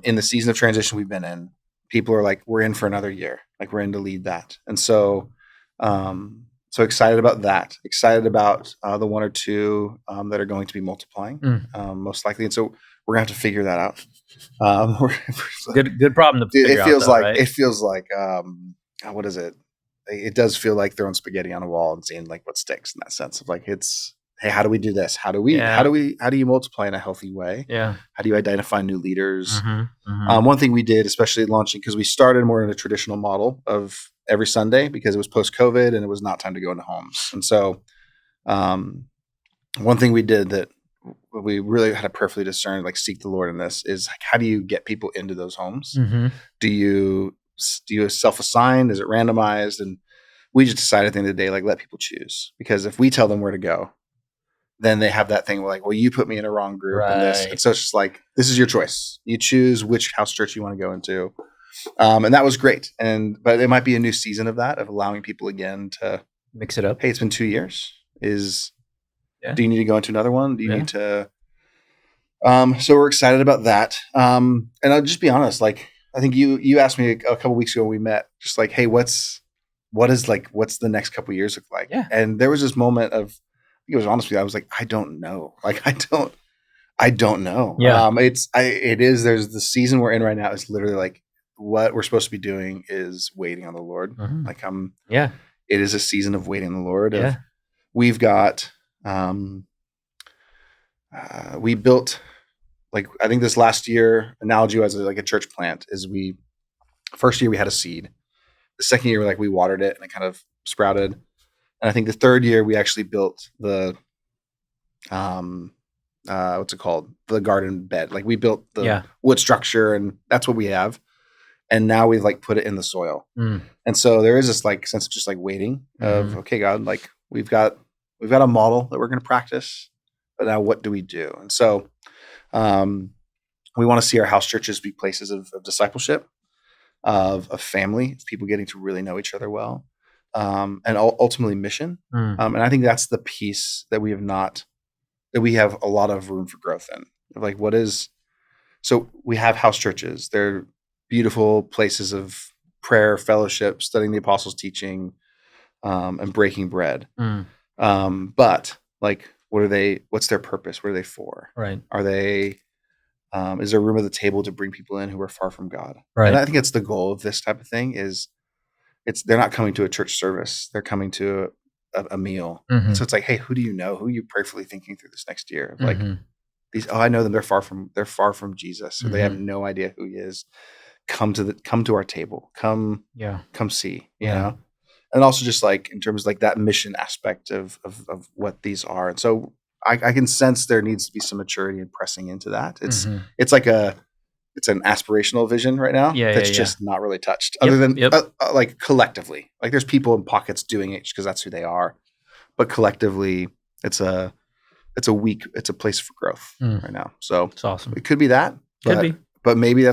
in the season of transition we've been in, people are like, we're in for another year. Like, we're in to lead that. And so, so excited about that. Excited about the 1 or 2 that are going to be multiplying, most likely. And so we're gonna have to figure that out. Good problem to figure out. It feels like what is it? It does feel like throwing spaghetti on a wall and seeing like what sticks in that sense of like, hey, how do we do this? How do you multiply in a healthy way? Yeah. How do you identify new leaders? One thing we did, especially launching, because we started more in a traditional model of every Sunday because it was post-COVID and it was not time to go into homes. And so one thing we did that we really had to prayerfully discern, like seek the Lord in this, is like, how do you get people into those homes? Do you self-assign? Is it randomized? And we just decided at the end of the day, like, let people choose, because if we tell them where to go, then they have that thing where like, well, you put me in a wrong group and this. And so it's just like, this is your choice. You choose which house church you want to go into. And that was great. But it might be a new season of that, of allowing people again to mix it up. Hey, it's been 2 years. Do you need to go into another one? Do you need to? So we're excited about that. And I'll just be honest, like, I think you asked me a couple weeks ago when we met, just like, hey, what's the next couple of years look like? Yeah. And there was this moment of, I think it was honest with you, I was like, I don't know. Like, I don't know. Yeah. There's the season we're in right now is literally like, what we're supposed to be doing is waiting on the Lord. Like, it is a season of waiting on the Lord. Yeah. We've got, we built, like, I think this last year, analogy as like a church plant is first year we had a seed. The second year, we watered it and it kind of sprouted. And I think the third year we actually built the, what's it called? The garden bed. Like, we built the wood structure, and that's what we have. And now we've put it in the soil. And so there is this sense of just waiting of, okay, God, we've got a model that we're going to practice, but now what do we do? And so we want to see our house churches be places of discipleship, of family, of people getting to really know each other well, and ultimately mission. And I think that's the piece that we have a lot of room for growth in. So we have house churches. They're beautiful places of prayer, fellowship, studying the apostles' teaching, and breaking bread. But what are they? What's their purpose? What are they for? Right. Are they? Is there room at the table to bring people in who are far from God? Right. And I think that's the goal of this type of thing. They're not coming to a church service. They're coming to a meal. So it's like, hey, who do you know? Who are you prayerfully thinking through this next year? These. Oh, I know them. They're far from Jesus. Or they have no idea who He is. Come to our table. Come see. You know. And also just in terms of that mission aspect of what these are. And so I can sense there needs to be some maturity in pressing into that. It's an aspirational vision right now. That's just not really touched other than collectively. There's people in pockets doing it just because that's who they are. But collectively it's a place for growth right now. So it's awesome. It could be that. But maybe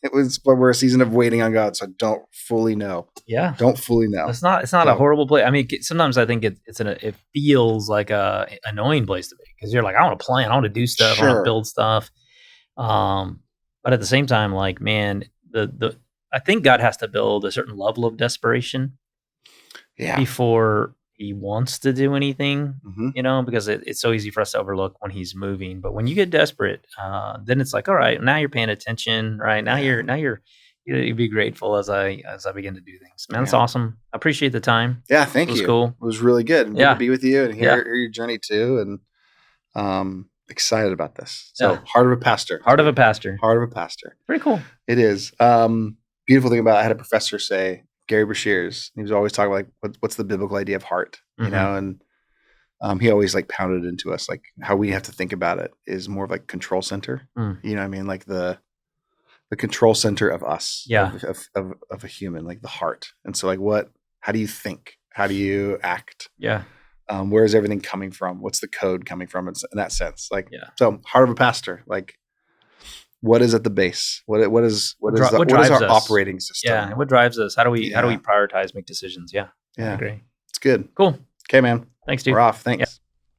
but we're a season of waiting on God, so I don't fully know. Yeah, don't fully know. It's not a horrible place. I mean, sometimes I think it feels like a annoying place to be, because you're like, I want to plan, I want to do stuff, I want to build stuff. But at the same time, man, I think God has to build a certain level of desperation, before He wants to do anything, because it's so easy for us to overlook when He's moving. But when you get desperate, then it's like, all right, now you're paying attention, right? Now you'd be grateful as I begin to do things. Man, that's awesome. I appreciate the time. Yeah, thank you. It was cool. It was really good. Good to be with you and hear your journey too. And excited about this. So Heart of a Pastor. Heart of a Pastor. Heart of a Pastor. Pretty cool. It is. Beautiful thing about it, I had a professor say, Gary Brashears, he was always talking about what's the biblical idea of heart, you know, and he always pounded into us how we have to think about it is more of control center. You know what I mean? The control center of us, of a human, the heart. And so how do you think? How do you act? Yeah. Where is everything coming from? What's the code coming from in that sense? So Heart of a Pastor, what is at the base? What is our operating system? Yeah. What drives us? How do we prioritize, make decisions? Yeah. Yeah. I agree. It's good. Cool. Okay, man. Thanks, dude. We're off. Thanks. Yeah.